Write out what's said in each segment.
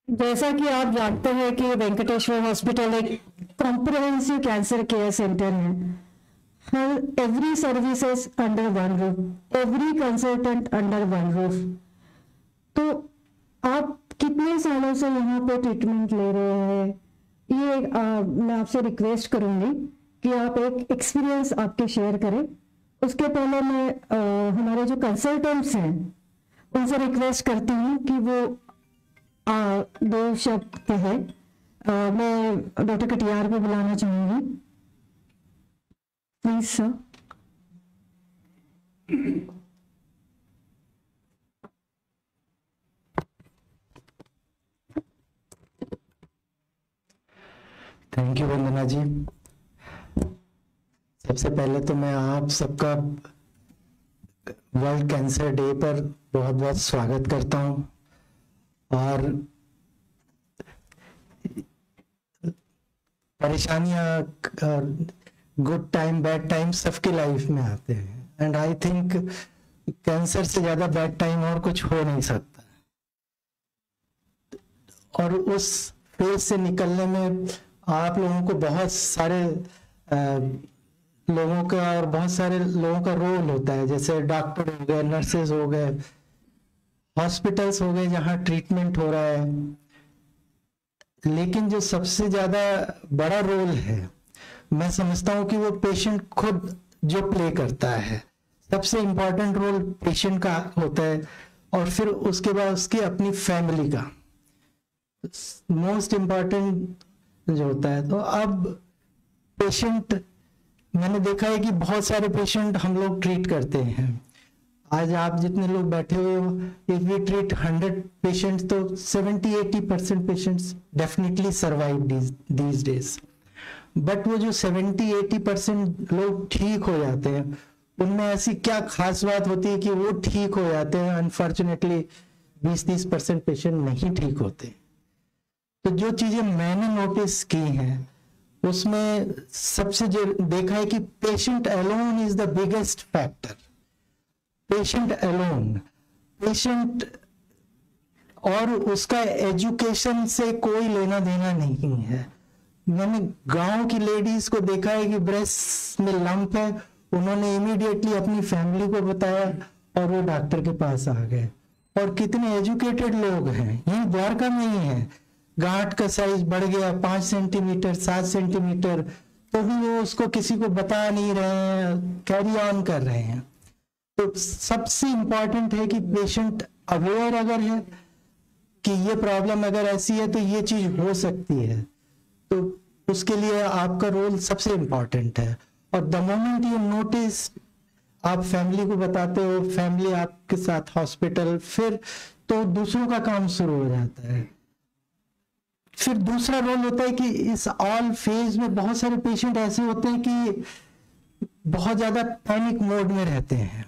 जैसा कि आप जानते हैं कि वेंकटेश्वर हॉस्पिटल एक कॉम्प्रिहेंसिव कैंसर केयर सेंटर है। हर every services under one roof, every consultant under one roof. तो आप कितने सालों से यहाँ पे ट्रीटमेंट ले रहे हैं? ये मैं आपसे रिक्वेस्ट करूंगी कि आप एक एक्सपीरियंस आपके शेयर करें। उसके पहले मैं हमारे जो कंसल्टेंट्स हैं उनसे रिक्वेस्ट करती हूँ कि वो दो शब्द कहें। मैं डॉक्टर कटियार को बुलाना चाहूंगी, प्लीज सर। थैंक यू वंदना जी। सबसे पहले तो मैं आप सबका वर्ल्ड कैंसर डे पर बहुत बहुत स्वागत करता हूं। और परेशानियां, गुड टाइम बैड टाइम सबकी लाइफ में आते हैं, एंड आई थिंक कैंसर से ज्यादा बैड टाइम और कुछ हो नहीं सकता। और उस फेज से निकलने में आप लोगों को बहुत सारे लोगों का और बहुत सारे लोगों का रोल होता है, जैसे डॉक्टर हो गए, नर्सेज हो गए, हॉस्पिटल्स हो गए जहां ट्रीटमेंट हो रहा है। लेकिन जो सबसे ज्यादा बड़ा रोल है, मैं समझता हूं कि वो पेशेंट खुद जो प्ले करता है। सबसे इंपॉर्टेंट रोल पेशेंट का होता है, और फिर उसके बाद उसकी अपनी फैमिली का मोस्ट इम्पॉर्टेंट जो होता है। तो अब पेशेंट, मैंने देखा है कि बहुत सारे पेशेंट हम लोग ट्रीट करते हैं। आज आप जितने लोग बैठे हुए हो, इफ वी ट्रीट 100 पेशेंट्स तो 70-80% patients definitely survive these days. But वो जो 70-80% लोग ठीक हो जाते हैं, उनमें ऐसी क्या खास बात होती है कि वो ठीक हो जाते हैं? अनफॉर्चुनेटली 20-30% पेशेंट नहीं ठीक होते। तो जो चीजें मैंने नोटिस की हैं उसमें सबसे जो देखा है कि patient alone is the biggest factor. Patient alone, patient और उसका एजुकेशन से कोई लेना देना नहीं है। मैंने गांव की लेडीज को देखा है कि ब्रेस्ट में लंप है, उन्होंने इमीडिएटली अपनी फैमिली को बताया और वो डॉक्टर के पास आ गए। और कितने एजुकेटेड लोग हैं, यही द्वारका में ही है, गांठ का साइज बढ़ गया 5 सेंटीमीटर 7 सेंटीमीटर, तो भी वो उसको किसी को बता नहीं रहे हैं, कैरी ऑन कर रहे हैं। तो सबसे इंपॉर्टेंट है कि पेशेंट अवेयर अगर है कि ये प्रॉब्लम अगर ऐसी है तो ये चीज हो सकती है, तो उसके लिए आपका रोल सबसे इंपॉर्टेंट है। और द मोमेंट यू नोटिस, आप फैमिली को बताते हो, फैमिली आपके साथ हॉस्पिटल, फिर तो दूसरों का काम शुरू हो जाता है। फिर दूसरा रोल होता है कि इस ऑल फेज में बहुत सारे पेशेंट ऐसे होते हैं कि बहुत ज्यादा पैनिक मोड में रहते हैं।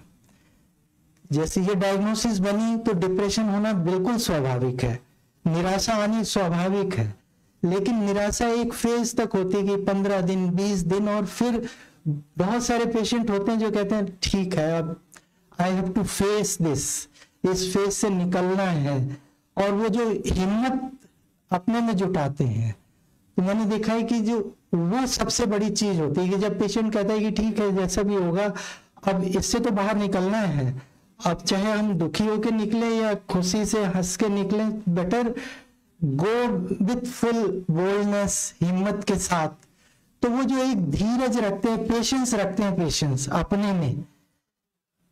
जैसे ये डायग्नोसिस बनी तो डिप्रेशन होना बिल्कुल स्वाभाविक है, निराशा आनी स्वाभाविक है। लेकिन निराशा एक फेज तक होती है कि 15 दिन 20 दिन, और फिर बहुत सारे पेशेंट होते हैं जो कहते हैं ठीक है, अब I have to face this, इस फेज से निकलना है, और वो जो हिम्मत अपने में जुटाते हैं। तो मैंने देखा है कि जो वो सबसे बड़ी चीज होती है कि जब पेशेंट कहता है कि ठीक है जैसा भी होगा, अब इससे तो बाहर निकलना है, अब चाहे हम दुखी होकर निकले या खुशी से हंस के निकले, better go with full boldness, हिम्मत के साथ। तो वो जो एक धीरज रखते हैं, पेशेंस रखते हैं, पेशेंस अपने में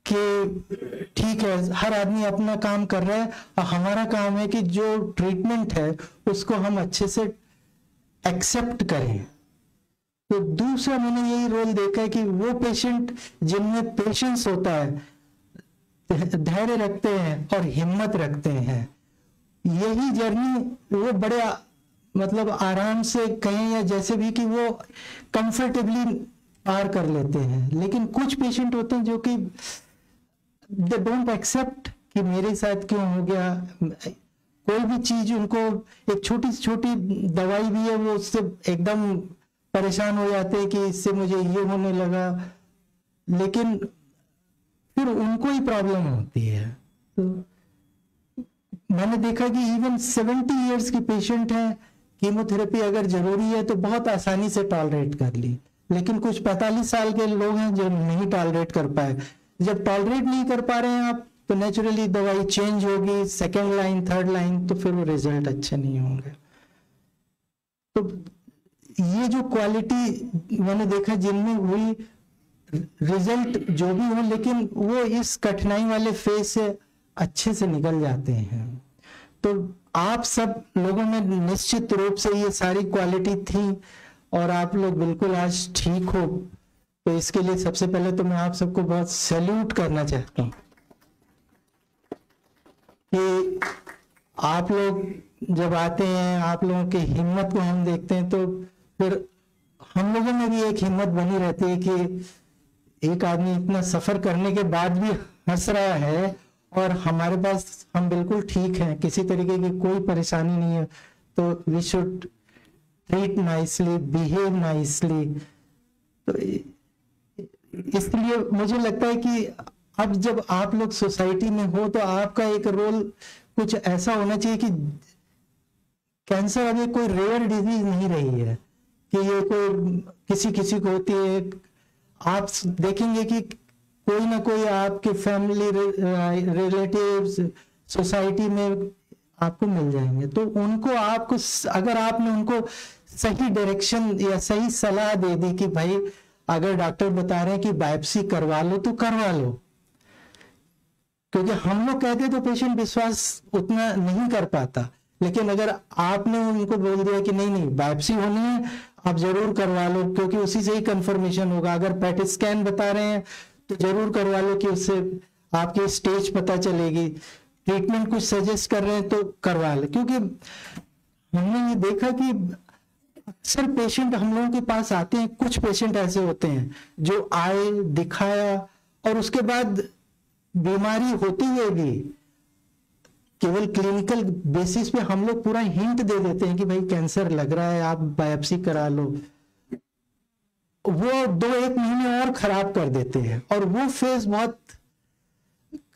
कि ठीक है हर आदमी अपना काम कर रहा है, और हमारा काम है कि जो ट्रीटमेंट है उसको हम अच्छे से एक्सेप्ट करें। तो दूसरा मैंने यही रोल देखा है कि वो पेशेंट जिनमें पेशेंस होता है, धैर्य रखते हैं और हिम्मत रखते हैं, यही जर्नी वो बड़े मतलब आराम से कहें या जैसे भी कि वो कंफर्टेबली पार कर लेते हैं। लेकिन कुछ पेशेंट होते हैं जो कि दे डोंट एक्सेप्ट कि मेरे साथ क्यों हो गया, कोई भी चीज उनको, एक छोटी से छोटी दवाई भी है वो उससे एकदम परेशान हो जाते हैं कि इससे मुझे ये होने लगा, लेकिन फिर उनको ही प्रॉब्लम होती है। तो मैंने देखा कि इवन 70 इयर्स की पेशेंट है, कीमोथेरेपी अगर जरूरी है तो बहुत आसानी से टॉलरेट कर ली, लेकिन कुछ 45 साल के लोग हैं जो नहीं टॉलरेट कर पाए। जब टॉलरेट नहीं कर पा रहे हैं आप, तो नेचुरली दवाई चेंज होगी, सेकेंड लाइन, थर्ड लाइन, तो फिर वो रिजल्ट अच्छे नहीं होंगे। तो ये जो क्वालिटी मैंने देखा जिनमें हुई, रिजल्ट जो भी हो, लेकिन वो इस कठिनाई वाले फेज से अच्छे से निकल जाते हैं। तो आप सब लोगों में निश्चित रूप से ये सारी क्वालिटी थी और आप लोग बिल्कुल आज ठीक हो, तो इसके लिए सबसे पहले तो मैं आप सबको बहुत सैल्यूट करना चाहता हूँ कि आप लोग जब आते हैं, आप लोगों की हिम्मत को हम देखते हैं, तो फिर हम लोगों में भी एक हिम्मत बनी रहती है कि एक आदमी इतना सफर करने के बाद भी हंस रहा है और हमारे पास, हम बिल्कुल ठीक हैं, किसी तरीके की कोई परेशानी नहीं है, तो we should treat nicely, behave nicely. तो इसलिए मुझे लगता है कि अब जब आप लोग सोसाइटी में हो तो आपका एक रोल कुछ ऐसा होना चाहिए कि कैंसर अभी कोई रेयर डिजीज नहीं रही है कि ये कोई किसी को होती है। आप देखेंगे कि कोई ना कोई आपके फैमिली रिलेटिव्स सोसाइटी में आपको मिल जाएंगे, तो उनको आपको, अगर आपने उनको सही डायरेक्शन या सही सलाह दे दी कि भाई अगर डॉक्टर बता रहे हैं कि बायोप्सी करवा लो तो करवा लो, क्योंकि हम लोग कहते तो पेशेंट विश्वास उतना नहीं कर पाता, लेकिन अगर आपने उनको बोल दिया कि नहीं बायोप्सी होनी है, आप जरूर करवा लो, क्योंकि उसी से ही कंफर्मेशन होगा। अगर पेट स्कैन बता रहे हैं तो जरूर करवा लो कि उससे आपकी स्टेज पता चलेगी। ट्रीटमेंट कुछ सजेस्ट कर रहे हैं तो करवा ले, क्योंकि हमने ये देखा कि अक्सर पेशेंट हम लोगों के पास आते हैं, कुछ पेशेंट ऐसे होते हैं जो आए, दिखाया और उसके बाद बीमारी होते हुए भी केवल क्लिनिकल बेसिस पे हम लोग पूरा हिंट दे देते हैं कि भाई कैंसर लग रहा है, आप बायोप्सी करा लो। वो 2-1 महीने और खराब कर देते हैं और वो फेज बहुत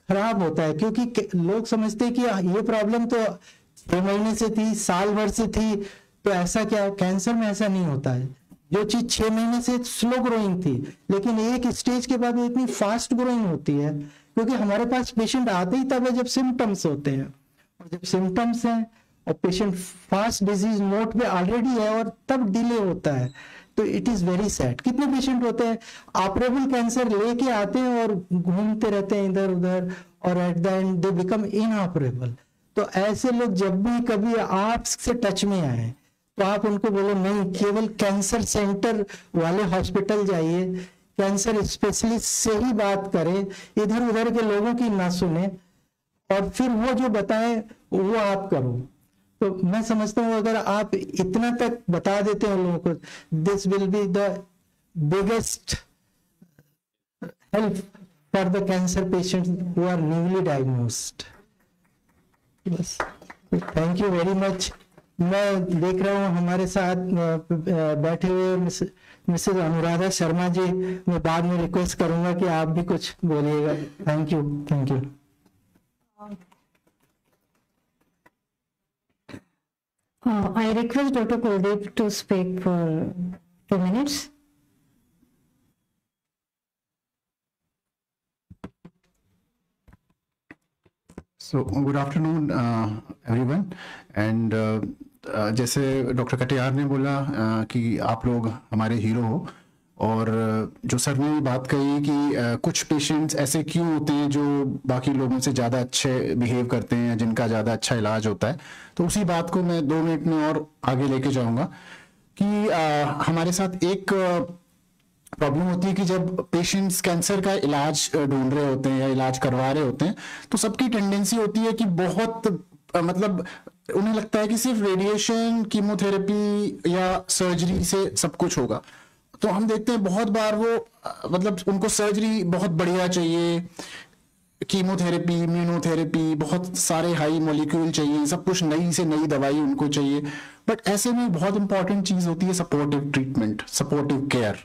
खराब होता है, क्योंकि लोग समझते हैं कि ये प्रॉब्लम तो 6 महीने से थी, साल भर से थी, तो ऐसा क्या, कैंसर में ऐसा नहीं होता है। जो चीज 6 महीने से स्लो ग्रोइंग थी, लेकिन एक स्टेज के बाद वो इतनी फास्ट ग्रोइंग होती है, क्योंकि हमारे पास पेशेंट आते ही तब है जब सिम्टम्स होते हैं, और जब सिम्टम्स हैं और पेशेंट फास्ट डिजीज मोड पे ऑलरेडी है और तब डिले होता है, तो इट इज वेरी सैड। कितने पेशेंट होते हैं ऑपरेबल कैंसर लेके आते हैं और घूमते रहते हैं इधर उधर, और at the and they become इनऑपरेबल। तो ऐसे लोग जब भी कभी आप से टच में आए तो आप उनको बोलो नहीं, केवल कैंसर सेंटर वाले हॉस्पिटल जाइए, कैंसर स्पेशलिस्ट से ही बात करें, इधर उधर के लोगों की ना सुने, और फिर वो जो बताएं वो आप करो। तो मैं समझता हूँ अगर आप इतना तक बता देते हैं लोगों को, this will be the biggest help for the cancer patients who are newly diagnosed. बस, थैंक यू वेरी मच। मैं देख रहा हूँ हमारे साथ बैठे हुए मिसेस अनुराधा शर्मा जी, मैं बाद में रिक्वेस्ट करूंगा कि आप भी कुछ बोलिएगा। Thank you, thank you. I request Dr. Kuldeep to speak for 2 minutes. So good afternoon everyone, and जैसे डॉक्टर कटियार ने बोला कि आप लोग हमारे हीरो हो, और जो सर ने बात कही कि कुछ पेशेंट्स ऐसे क्यों होते हैं जो बाकी लोगों से ज़्यादा अच्छे बिहेव करते हैं, जिनका ज़्यादा अच्छा इलाज होता है, तो उसी बात को मैं 2 मिनट में और आगे लेके जाऊंगा कि हमारे साथ एक प्रॉब्लम होती है कि जब पेशेंट्स कैंसर का इलाज ढूंढ रहे होते हैं या इलाज करवा रहे होते हैं, तो सबकी टेंडेंसी होती है कि बहुत मतलब उन्हें लगता है कि सिर्फ रेडिएशन, कीमोथेरेपी या सर्जरी से सब कुछ होगा। तो हम देखते हैं बहुत बार वो मतलब उनको सर्जरी बहुत बढ़िया चाहिए, कीमोथेरेपी, इम्यूनोथेरेपी, बहुत सारे हाई मॉलिक्यूल चाहिए, सब कुछ नई से नई दवाई उनको चाहिए। बट ऐसे में बहुत इंपॉर्टेंट चीज होती है सपोर्टिव ट्रीटमेंट, सपोर्टिव केयर,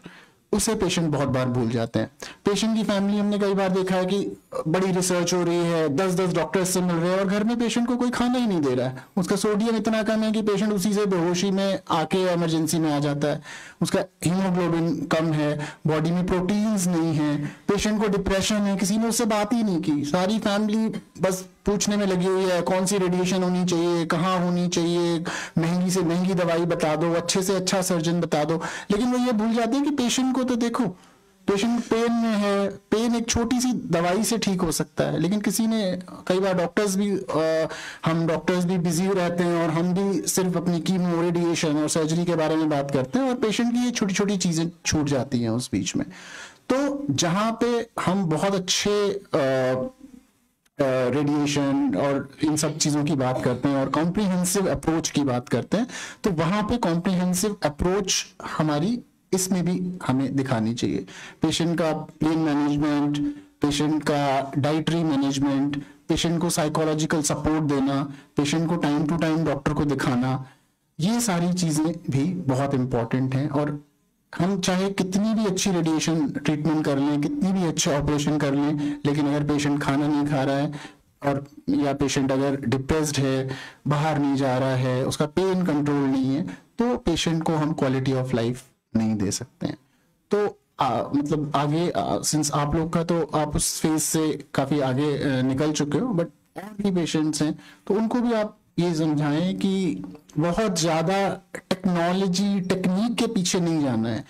उसे पेशेंट बहुत बार भूल जाते हैं। पेशेंट की फैमिली हमने कई बार देखा है कि बड़ी रिसर्च हो रही है, 10-10 डॉक्टर्स से मिल रहे हैं और घर में पेशेंट को कोई खाना ही नहीं दे रहा है। उसका सोडियम इतना कम है कि पेशेंट उसी से बेहोशी में आके इमरजेंसी में आ जाता है। उसका हीमोग्लोबिन कम है, बॉडी में प्रोटीन्स नहीं है, पेशेंट को डिप्रेशन है, किसी ने उससे बात ही नहीं की। सारी फैमिली बस पूछने में लगी हुई है कौन सी रेडिएशन होनी चाहिए, कहाँ होनी चाहिए, महंगी से महंगी दवाई बता दो, अच्छे से अच्छा सर्जन बता दो। लेकिन वो ये भूल जाते हैं कि पेशेंट को तो देखो, पेशेंट पेन में है, पेन एक छोटी सी दवाई से ठीक हो सकता है। लेकिन किसी ने, कई बार डॉक्टर्स भी हम डॉक्टर्स भी बिजी रहते हैं और हम भी सिर्फ अपनी कीमो, रेडिएशन और सर्जरी के बारे में बात करते हैं और पेशेंट की ये छोटी छोटी चीजें छूट जाती हैं उस बीच में। तो जहां पे हम बहुत अच्छे रेडिएशन और इन सब चीजों की बात करते हैं और कॉम्प्रिहेंसिव अप्रोच की बात करते हैं, तो वहां पे कॉम्प्रिहेंसिव अप्रोच हमारी इसमें भी हमें दिखानी चाहिए। पेशेंट का पेन मैनेजमेंट, पेशेंट का डाइटरी मैनेजमेंट, पेशेंट को साइकोलॉजिकल सपोर्ट देना, पेशेंट को टाइम टू टाइम डॉक्टर को दिखाना, ये सारी चीजें भी बहुत इंपॉर्टेंट हैं। और हम चाहे कितनी भी अच्छी रेडिएशन ट्रीटमेंट कर लें, कितनी भी अच्छे ऑपरेशन कर लें, लेकिन अगर पेशेंट खाना नहीं खा रहा है और या पेशेंट अगर डिप्रेस्ड है, बाहर नहीं जा रहा है, उसका पेन कंट्रोल नहीं है, तो पेशेंट को हम क्वालिटी ऑफ लाइफ नहीं दे सकते हैं। तो मतलब आगे सिंस आप लोग का तो आप उस फेज से काफी आगे निकल चुके हो, बट और भी पेशेंट्स हैं तो उनको भी आप ये समझाएं कि बहुत ज्यादा टेक्नोलॉजी, टेक्निक के पीछे नहीं जाना है।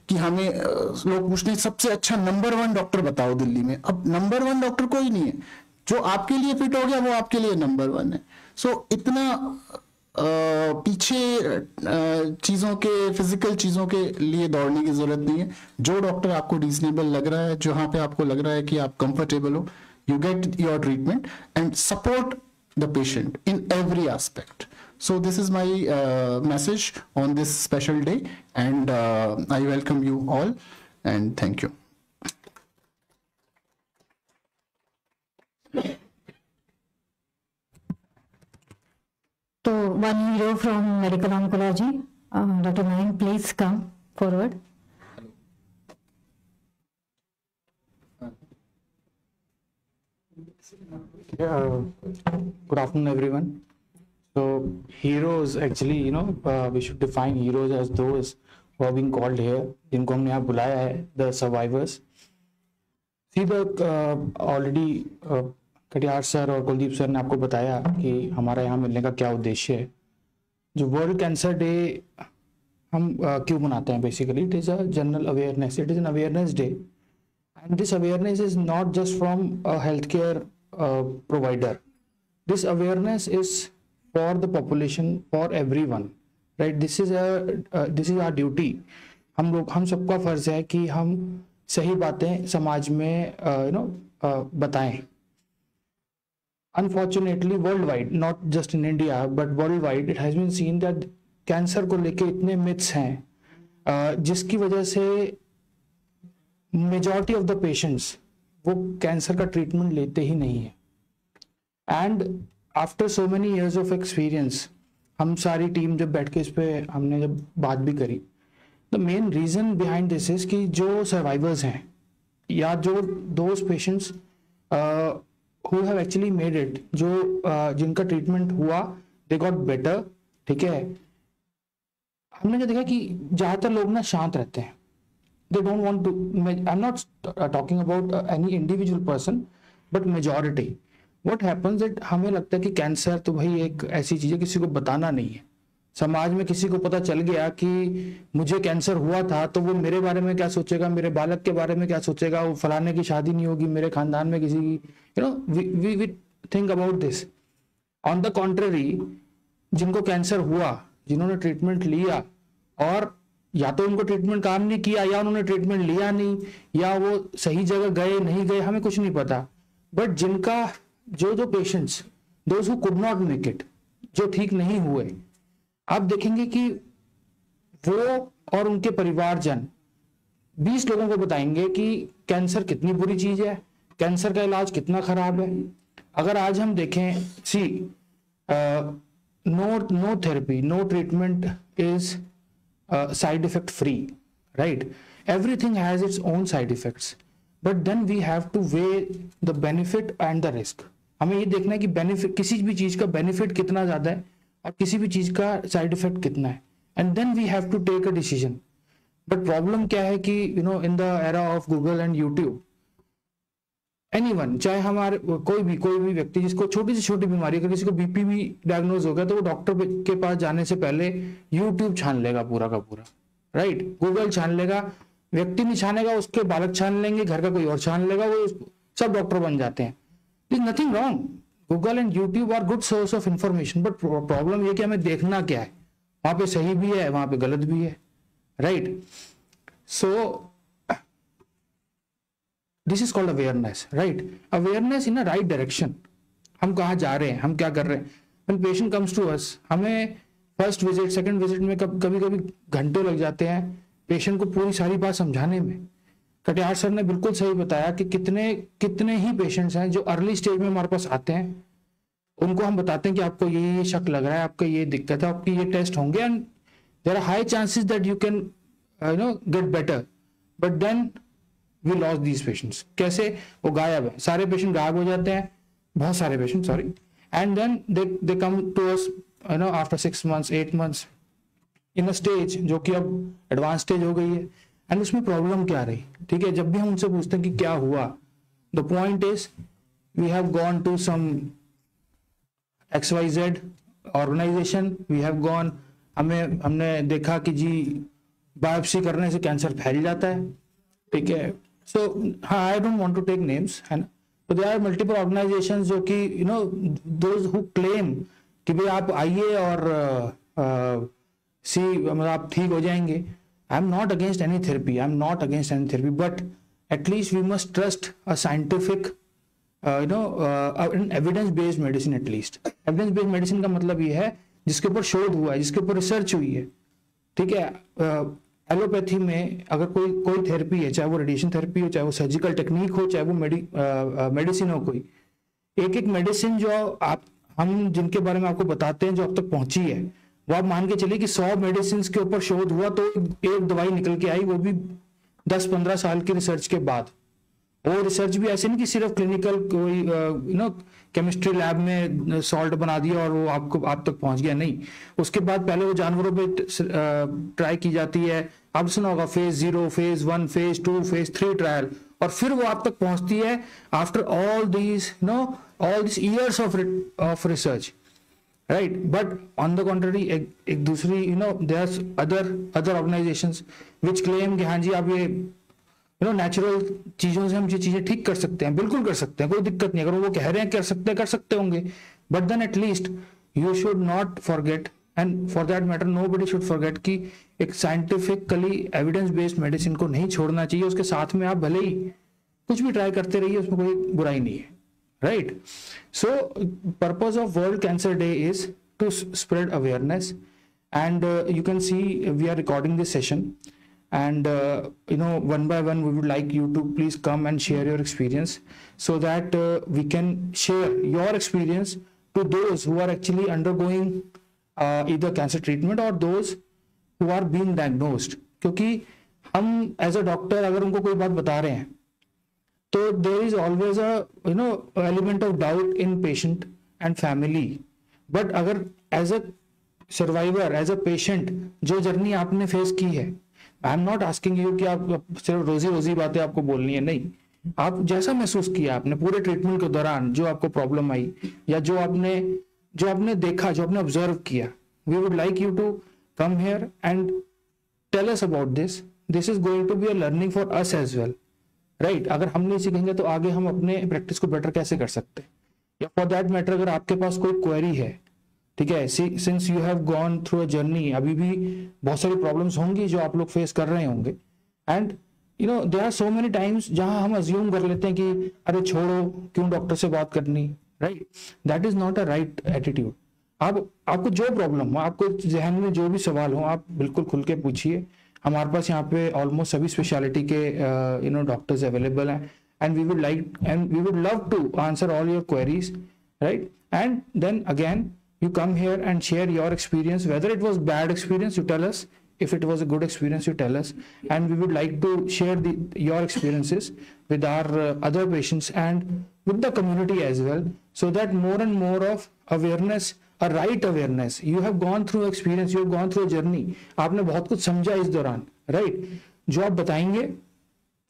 कि हमें लोग पूछते हैं सबसे अच्छा नंबर 1 डॉक्टर बताओ दिल्ली में। अब नंबर 1 डॉक्टर कोई नहीं है, जो आपके लिए फिट हो गया वो आपके लिए नंबर 1 है। सो इतना पीछे चीजों के, फिजिकल चीजों के लिए दौड़ने की जरूरत नहीं है। जो डॉक्टर आपको रीजनेबल लग रहा है, जहां पे आपको लग रहा है कि आप कंफर्टेबल हो, you get your treatment and support the patient in every aspect. So this is my message on this special day, and I welcome you all and thank you. So one hero from medical oncology, Dr. Naim, please come forward. Good afternoon, everyone. So heroes, actually, we should define heroes as those who are being called here, जिनको हमने यहाँ बुलाया है, the survivors. See, already Katiyar sir और Kuldeep sir ने आपको बताया कि हमारा यहाँ मिलने का क्या उद्देश्य है। जो वर्ल्ड कैंसर डे हम क्यों मनाते हैं, basically it is a general awareness, it is an awareness day, and this awareness is not just from a health care provider. This awareness is for the population, for everyone, right? This is our duty. हम सबका फर्ज है कि हम सही बातें समाज में बताएं. Unfortunately, worldwide, not just in India, but worldwide, it has been seen that cancer को लेके इतने myths हैं जिसकी वजह से majority of the patients वो कैंसर का ट्रीटमेंट लेते ही नहीं है. And after so many years of experience, हम सारी टीम जब बैठ के इस पे हमने जब बात भी करी, the main reason behind this is कि जो सर्वाइवर्स हैं या जो those patients who have actually made it, जो जिनका ट्रीटमेंट हुआ, दे गॉट बेटर, ठीक है. हमने क्या देखा कि ज़्यादातर लोग ना शांत रहते हैं. They don't want to, I'm not talking about any individual person, but majority. What happens that हमें लगता है कि कैंसर तो भाई एक ऐसी चीज़ है, किसी को बताना नहीं है. समाज में किसी को पता चल गया कि मुझे कैंसर हुआ था तो वो मेरे बारे में क्या सोचेगा, मेरे बालक के बारे में क्या सोचेगा, वो फलाने की शादी नहीं होगी, मेरे खानदान में किसी की, we think about this. On the contrary, जिनको कैंसर हुआ, जिन्होंने ट्रीटमेंट लिया और या तो उनको ट्रीटमेंट काम नहीं किया, या उन्होंने ट्रीटमेंट लिया नहीं, या वो सही जगह गए नहीं गए, हमें कुछ नहीं पता. बट जिनका जो patients, those who could not make it, जो ठीक नहीं हुए, आप देखेंगे कि वो और उनके परिवारजन 20 लोगों को बताएंगे कि कैंसर कितनी बुरी चीज है, कैंसर का इलाज कितना खराब है। अगर आज हम देखें, see no therapy, no treatment is side effect free, right. Everything has its own side effects, but then we have to weigh the benefit and the risk. हमें ये देखना है कि बेनिफिट, किसी भी चीज का बेनिफिट कितना ज्यादा है और किसी भी चीज का साइड इफेक्ट कितना है, and then we have to take a decision. But problem क्या है कि in the era of Google and YouTube, anyone, चाहे हमारे कोई भी व्यक्ति जिसको छोटी से छोटी बीमारी, अगर किसी को बीपी भी डायग्नोज हो गया तो वो डॉक्टर के पास जाने से पहले यूट्यूब छान लेगा पूरा का पूरा, राइट। गूगल छान लेगा, व्यक्ति नहीं छानेगा, उसके बालक छान लेंगे, घर का कोई और छान लेगा, वो सब डॉक्टर बन जाते हैं। There's nothing wrong. Google and YouTube are good source of information, but problem ये कि हमें देखना क्या है, वहां पे सही भी है, वहां पे गलत भी है, right. So this is called awareness, right. Awareness in a right direction. हम कहाँ जा रहे हैं, हम क्या कर रहे हैं। When patient comes to us, हमें फर्स्ट विजिट, सेकंड विजिट में कभी कभी घंटों लग जाते हैं पेशेंट को पूरी सारी बात समझाने में। कटियार सर ने बिल्कुल सही बताया कि कितने ही पेशेंट्स हैं जो अर्ली स्टेज में हमारे पास आते हैं, उनको हम बताते हैं कि आपको ये शक लग रहा है, आपका ये दिक्कत है, आपके ये टेस्ट होंगे, and there are high chances that you can get better, but then we lost these patients. कैसे? वो गायब है, सारे पेशेंट गायब हो जाते हैं, बहुत सारे patient, sorry, and then they come to us after 6 months 8 months in a stage जो कि अब एडवांस स्टेज हो गई है, एंड उसमें प्रॉब्लम क्या रही, ठीक है। जब भी हम उनसे पूछते हैं कि क्या हुआ, the point is we have gone to some XYZ organisation, we have gone, हमने देखा कि जी बायोप्सी करने से कैंसर फैल जाता है, ठीक है। सो हाँ, I don't want to take names, है ना। तो देयर आर मल्टीपल ऑर्गेनाइजेशंस जो कि दोज हु क्लेम कि भाई आप आइए और मतलब आप ठीक हो जाएंगे। I am not against any therapy, but at least we must trust a scientific, an evidence-based medicine at least. Evidence-based medicine का मतलब ये है जिसके ऊपर शोध हुआ है, जिसके ऊपर रिसर्च हुई है, ठीक है। एलोपैथी में अगर कोई थेरेपी है, चाहे वो रेडिएशन थेरेपी हो, चाहे वो सर्जिकल टेक्निक हो, चाहे वो मेडिसिन हो, कोई एक मेडिसिन जो हम जिनके बारे में आपको बताते हैं जो अब तक पहुंची है, वो आप मान के चलिए कि 100 मेडिसिन के ऊपर शोध हुआ तो एक दवाई निकल के आई, वो भी 10-15 साल की रिसर्च के बाद। वो रिसर्च भी ऐसे नहीं कि सिर्फ क्लिनिकल कोई केमिस्ट्री लैब में सॉल्ट बना दिया और वो आप तक पहुंच गया, नहीं। उसके बाद पहले वो जानवरों पे ट्राई की जाती है, आप सुना होगा phase 0, phase 1, phase 2, phase 3 trial, और फिर वो आप तक पहुंचती है after all this years of research, right, but on the contrary एक दूसरी there's other organizations which claim कि हाँ जी आप ये नेचुरल चीजों से हम ये चीजें ठीक कर सकते हैं, बिल्कुल कर सकते हैं, कोई दिक्कत नहीं। अगर वो कह रहे हैं कर सकते होंगे, but then at least you should not forget, and for that matter nobody should forget कि एक साइंटिफिकली एविडेंस बेस्ड मेडिसिन को नहीं छोड़ना चाहिए। उसके साथ में आप भले ही कुछ भी ट्राई करते रहिए, उसमें कोई बुराई नहीं है, right? So purpose of World Cancer Day is to spread awareness, and you can see we are recording this session, and one by one we would like you to please come and share your experience so that we can share your experience to those who are actually undergoing either cancer treatment or those who are being diagnosed। क्योंकि हम as a doctor अगर उनको कोई बात बता रहे हैं तो there is always a element of doubt in patient and family, but अगर as a survivor, as a patient, जो जर्नी आपने फेस की है, I am not asking you कि आप सिर्फ रोजी बातें आपको बोलनी है, नहीं। आप जैसा महसूस किया आपने पूरे ट्रीटमेंट के दौरान, जो आपको प्रॉब्लम आई या जो आपने देखा, जो आपने ऑब्जर्व किया, we would like you to come here and tell us about this. This is going to be a learning for us as well, right. अगर हम नहीं सीखेंगे तो आगे हम अपने प्रैक्टिस को बेटर कैसे कर सकते हैं, या फॉर दैट मैटर अगर आपके पास कोई क्वेरी है, ठीक है, since you have gone through a journey, अभी भी बहुत सारी प्रॉब्लम्स होंगी जो आप लोग फेस कर रहे होंगे, and there are so many times जहां हम अज्यूम कर लेते हैं कि अरे छोड़ो, क्यों डॉक्टर से बात करनी, right. That is not a right attitude. आपको जो प्रॉब्लम हो, आपको जहन में जो भी सवाल हो, आप बिल्कुल खुल के पूछिए। हमारे पास यहाँ पे ऑलमोस्ट सभी स्पेशलिटी के डॉक्टर्स अवेलेबल हैं, and we would love to answer all your queries, right? And then again, you come here and share your experience, whether it was bad experience, you tell us. If it was a good experience, you tell us, and we would like to share your experiences with our other patients and with the community as well, so that more and more of awareness, a right awareness. You have gone through experience, you have gone through a journey. आपने बहुत कुछ समझा इस दौरान, right? जो आप बताएंगे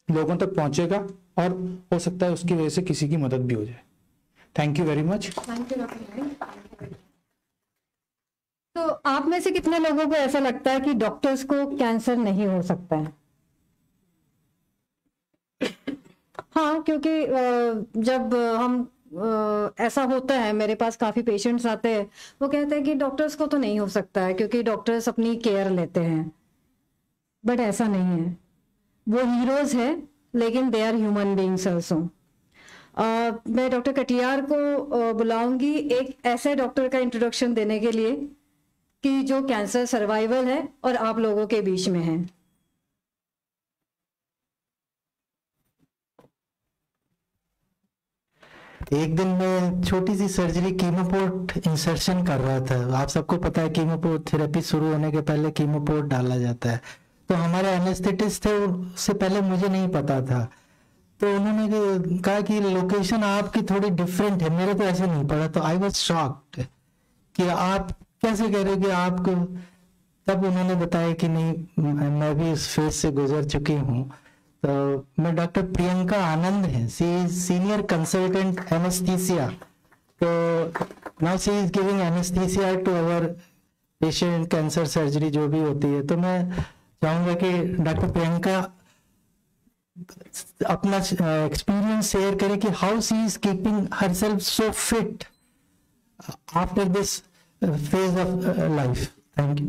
लोगों तक पहुंचेगा और हो सकता है उसकी वजह से किसी की मदद भी हो जाए. Thank you very much. Thank you doctor. तो आप में से कितने लोगों को ऐसा लगता है कि डॉक्टर्स को कैंसर नहीं हो सकता है? हाँ, क्योंकि जब हम ऐसा होता है, मेरे पास काफी पेशेंट्स आते हैं, वो कहते हैं कि डॉक्टर्स को तो नहीं हो सकता है क्योंकि डॉक्टर्स अपनी केयर लेते हैं. बट ऐसा नहीं है. वो हीरोज है लेकिन they are human beings also. मैं डॉक्टर कटियार को बुलाऊंगी एक ऐसे डॉक्टर का इंट्रोडक्शन देने के लिए कि जो कैंसर सर्वाइवल है और आप लोगों के बीच में है. एक दिन मैं छोटी सी सर्जरी कीमोपोर्ट इंसर्शन कर रहा था. आप सबको पता है कीमोपोर्ट थेरेपी शुरू होने के पहले कीमोपोर्ट डाला जाता है. तो हमारे एनेस्थेटिस्ट थे, उससे पहले मुझे नहीं पता था. तो उन्होंने कहा कि लोकेशन आपकी थोड़ी डिफरेंट है. मेरे तो ऐसे नहीं पड़ा. तो आई वाज शॉक्ड कि आप कैसे कह रहे हो कि आपको. तब उन्होंने बताया कि नहीं, मैं भी इस फेज से गुजर चुकी हूँ. तो मैं डॉक्टर प्रियंका आनंद है, she is senior consultant anaesthesia. तो now she is giving anaesthesia to our patient cancer surgery जो भी होती है. तो मैं चाहूंगा कि डॉक्टर प्रियंका अपना एक्सपीरियंस शेयर करें कि how she is keeping herself so fit after this phase of life. Thank you.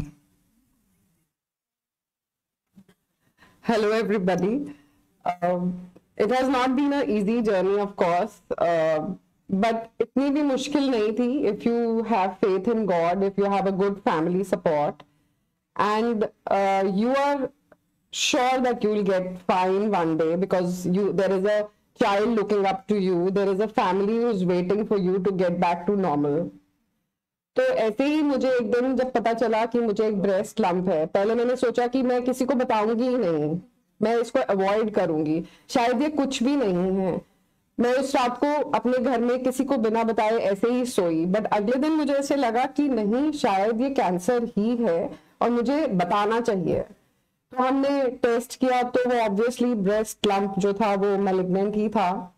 Hello everybody. It has not been an easy journey, of course, but इतनी भी मुश्किल नहीं थी. If you have faith in God, if you have a good family support, and you are sure that you will get fine one day, because there is a child looking up to you, there is a family who is waiting for you to get back to normal. तो ऐसे ही मुझे एक दिन जब पता चला कि मुझे एक ब्रेस्ट लंप है, पहले मैंने सोचा कि मैं किसी को बताऊंगी ही नहीं, मैं इसको अवॉइड करूंगी, शायद ये कुछ भी नहीं है. मैं उस रात को अपने घर में किसी को बिना बताए ऐसे ही सोई. बट अगले दिन मुझे ऐसे लगा कि नहीं, शायद ये कैंसर ही है और मुझे बताना चाहिए. तो हमने टेस्ट किया तो वो ऑब्वियसली ब्रेस्ट लंप जो था वो मैलिग्नेंट ही था.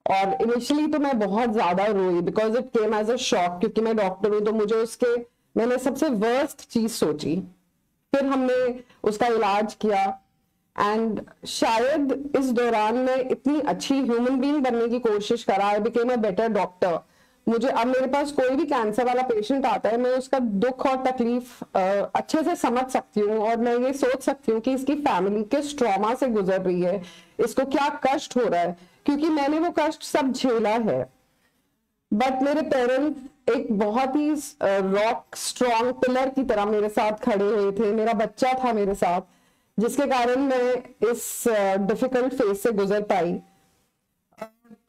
और इनिशियली तो मैं बहुत ज्यादा रोई because it came as a shock, क्योंकि मैं डॉक्टर हूँ. तो मुझे मैंने सबसे वर्स्ट चीज सोची. फिर हमने उसका इलाज किया एंड शायद इस दौरान मैं इतनी अच्छी ह्यूमन बीइंग बनने की कोशिश करा. I became a better doctor. मुझे अब मेरे पास कोई भी कैंसर वाला पेशेंट आता है, मैं उसका दुख और तकलीफ अच्छे से समझ सकती हूँ और मैं ये सोच सकती हूँ कि इसकी फैमिली किस ट्रॉमा से गुजर रही है, इसको क्या कष्ट हो रहा है, क्योंकि मैंने वो कष्ट सब झेला है. बट मेरे पेरेंट्स एक बहुत ही रॉक स्ट्रॉन्ग पिलर की तरह मेरे साथ खड़े हुए थे. मेरा बच्चा था मेरे साथ, जिसके कारण मैं इस डिफिकल्ट फेज से गुजर पाई.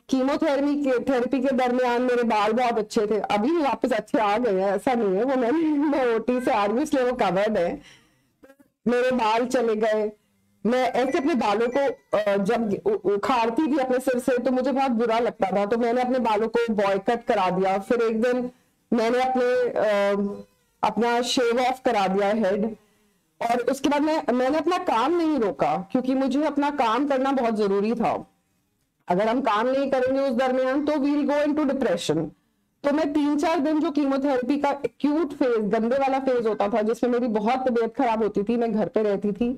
कीमोथेरेपी के दरमियान मेरे बाल बहुत अच्छे थे, अभी भी वापस अच्छे आ गए हैं, ऐसा नहीं है. वो मैं ओटी से आ रही हूँ इसलिए वो कवर्ड है. मेरे बाल चले गए. मैं ऐसे अपने बालों को जब उखाड़ती थी अपने सिर से तो मुझे बहुत बुरा लगता था, तो मैंने अपने बालों को बॉय कट करा दिया. फिर एक दिन मैंने अपना शेव ऑफ करा दिया हेड. और उसके बाद मैंने अपना काम नहीं रोका, क्योंकि मुझे अपना काम करना बहुत जरूरी था. अगर हम काम नहीं करेंगे उस दरमियान तो वील गो इनटू डिप्रेशन. तो मैं 3-4 दिन जो कीमोथेरेपी का एक्यूट फेज, गंदे वाला फेज होता था, जिसमें मेरी बहुत तबीयत खराब होती थी, मैं घर पे रहती थी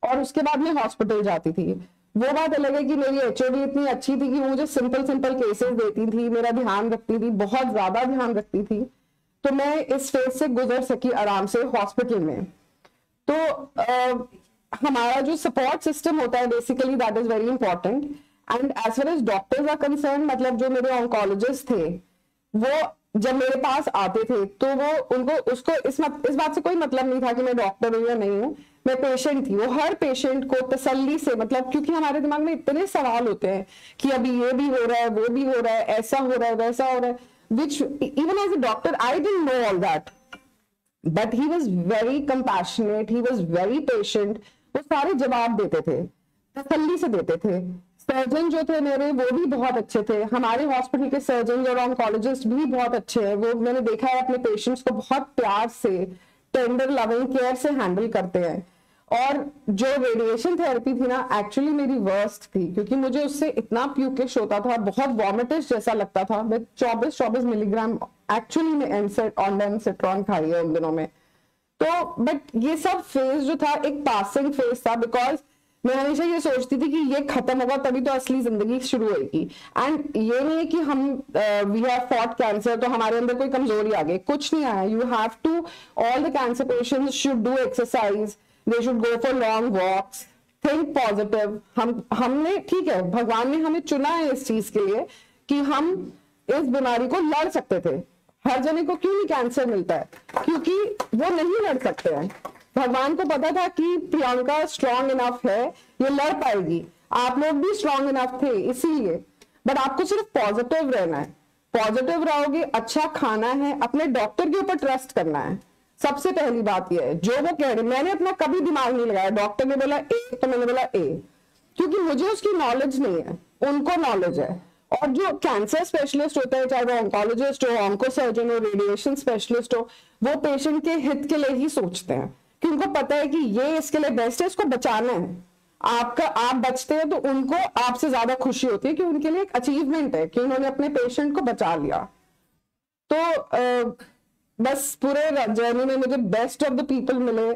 और उसके बाद मैं हॉस्पिटल जाती थी. वो बात अलग है कि मेरी एचओडी इतनी अच्छी थी कि वो मुझे सिंपल केसेस देती थी, मेरा ध्यान रखती थी, बहुत ज्यादा ध्यान रखती थी. तो मैं इस फेज से गुजर सकी आराम से हॉस्पिटल में. तो हमारा जो सपोर्ट सिस्टम होता है basically that is very important. And as far as doctors are concern, मतलब जो मेरे ऑन्कोलॉजिस्ट थे वो जब मेरे पास आते थे तो वो उसको इस बात से कोई मतलब नहीं था कि मैं डॉक्टर हूँ या नहीं हूँ. मैं पेशेंट थी, वो हर पेशेंट को तसल्ली से, मतलब क्योंकि हमारे दिमाग में इतने सवाल होते हैं कि अभी ये भी हो रहा है, वो भी हो रहा है, ऐसा हो रहा है, वैसा हो रहा है, which even as a doctor I didn't know all that, but he was very compassionate, he was very patient. वो सारे जवाब देते थे, तसल्ली से देते थे। सर्जन जो थे मेरे वो भी बहुत अच्छे थे, हमारे हॉस्पिटल के सर्जन और ऑन्कोलॉजिस्ट भी बहुत अच्छे हैं। वो मैंने देखा है अपने पेशेंट्स को बहुत प्यार से, टेंडर लविंग केयर से हैंडल करते हैं। और जो रेडिएशन थेरेपी थी ना, एक्चुअली मेरी वर्स्ट थी, क्योंकि मुझे उससे इतना प्यूकिश होता था, बहुत वॉमिटिश जैसा लगता था। मैं 24 मिलीग्राम एक्चुअली में एंसेट्रॉन खाई है उन दिनों में। तो बट ये सब फेज जो था एक पासिंग फेज था, बिकॉज मैं हमेशा ये सोचती थी कि ये खत्म होगा तभी तो असली जिंदगी शुरू होगी। एंड ये नहीं है कि हम वी हैव फॉट कैंसर तो हमारे अंदर कोई कमजोरी आ गई, कुछ नहीं आया। You have to, all the cancer patients should do exercise, they should go for long walks, think positive. हमने, ठीक है, भगवान ने हमें चुना है इस चीज के लिए कि हम इस बीमारी को लड़ सकते थे। हर जने को क्यों नहीं कैंसर मिलता है? क्योंकि वो नहीं लड़ सकते हैं। भगवान को पता था कि प्रियंका स्ट्रांग इनफ है, ये लड़ पाएगी। आप लोग भी स्ट्रांग इनफ थे, इसीलिए। बट आपको सिर्फ पॉजिटिव रहना है, पॉजिटिव रहोगे, अच्छा खाना है, अपने डॉक्टर के ऊपर ट्रस्ट करना है। सबसे पहली बात यह है, जो वो कह रहे, मैंने अपना कभी दिमाग नहीं लगाया। डॉक्टर ने बोला ए तो मैंने बोला ए, क्योंकि मुझे उसकी नॉलेज नहीं है, उनको नॉलेज है। और जो कैंसर स्पेशलिस्ट होता है, चाहे वो ऑन्कोलॉजिस्ट हो, ऑन्को सर्जन हो, रेडिएशन स्पेशलिस्ट हो, वो पेशेंट के हित के लिए ही सोचते हैं, कि उनको पता है कि ये इसके लिए बेस्ट है, इसको बचाना है। आप बचते हैं तो उनको आपसे ज्यादा खुशी होती है कि उनके लिए एक अचीवमेंट है कि उन्होंने अपने पेशेंट को बचा लिया। तो बस पूरे जर्नी में मुझे बेस्ट ऑफ द पीपल मिले,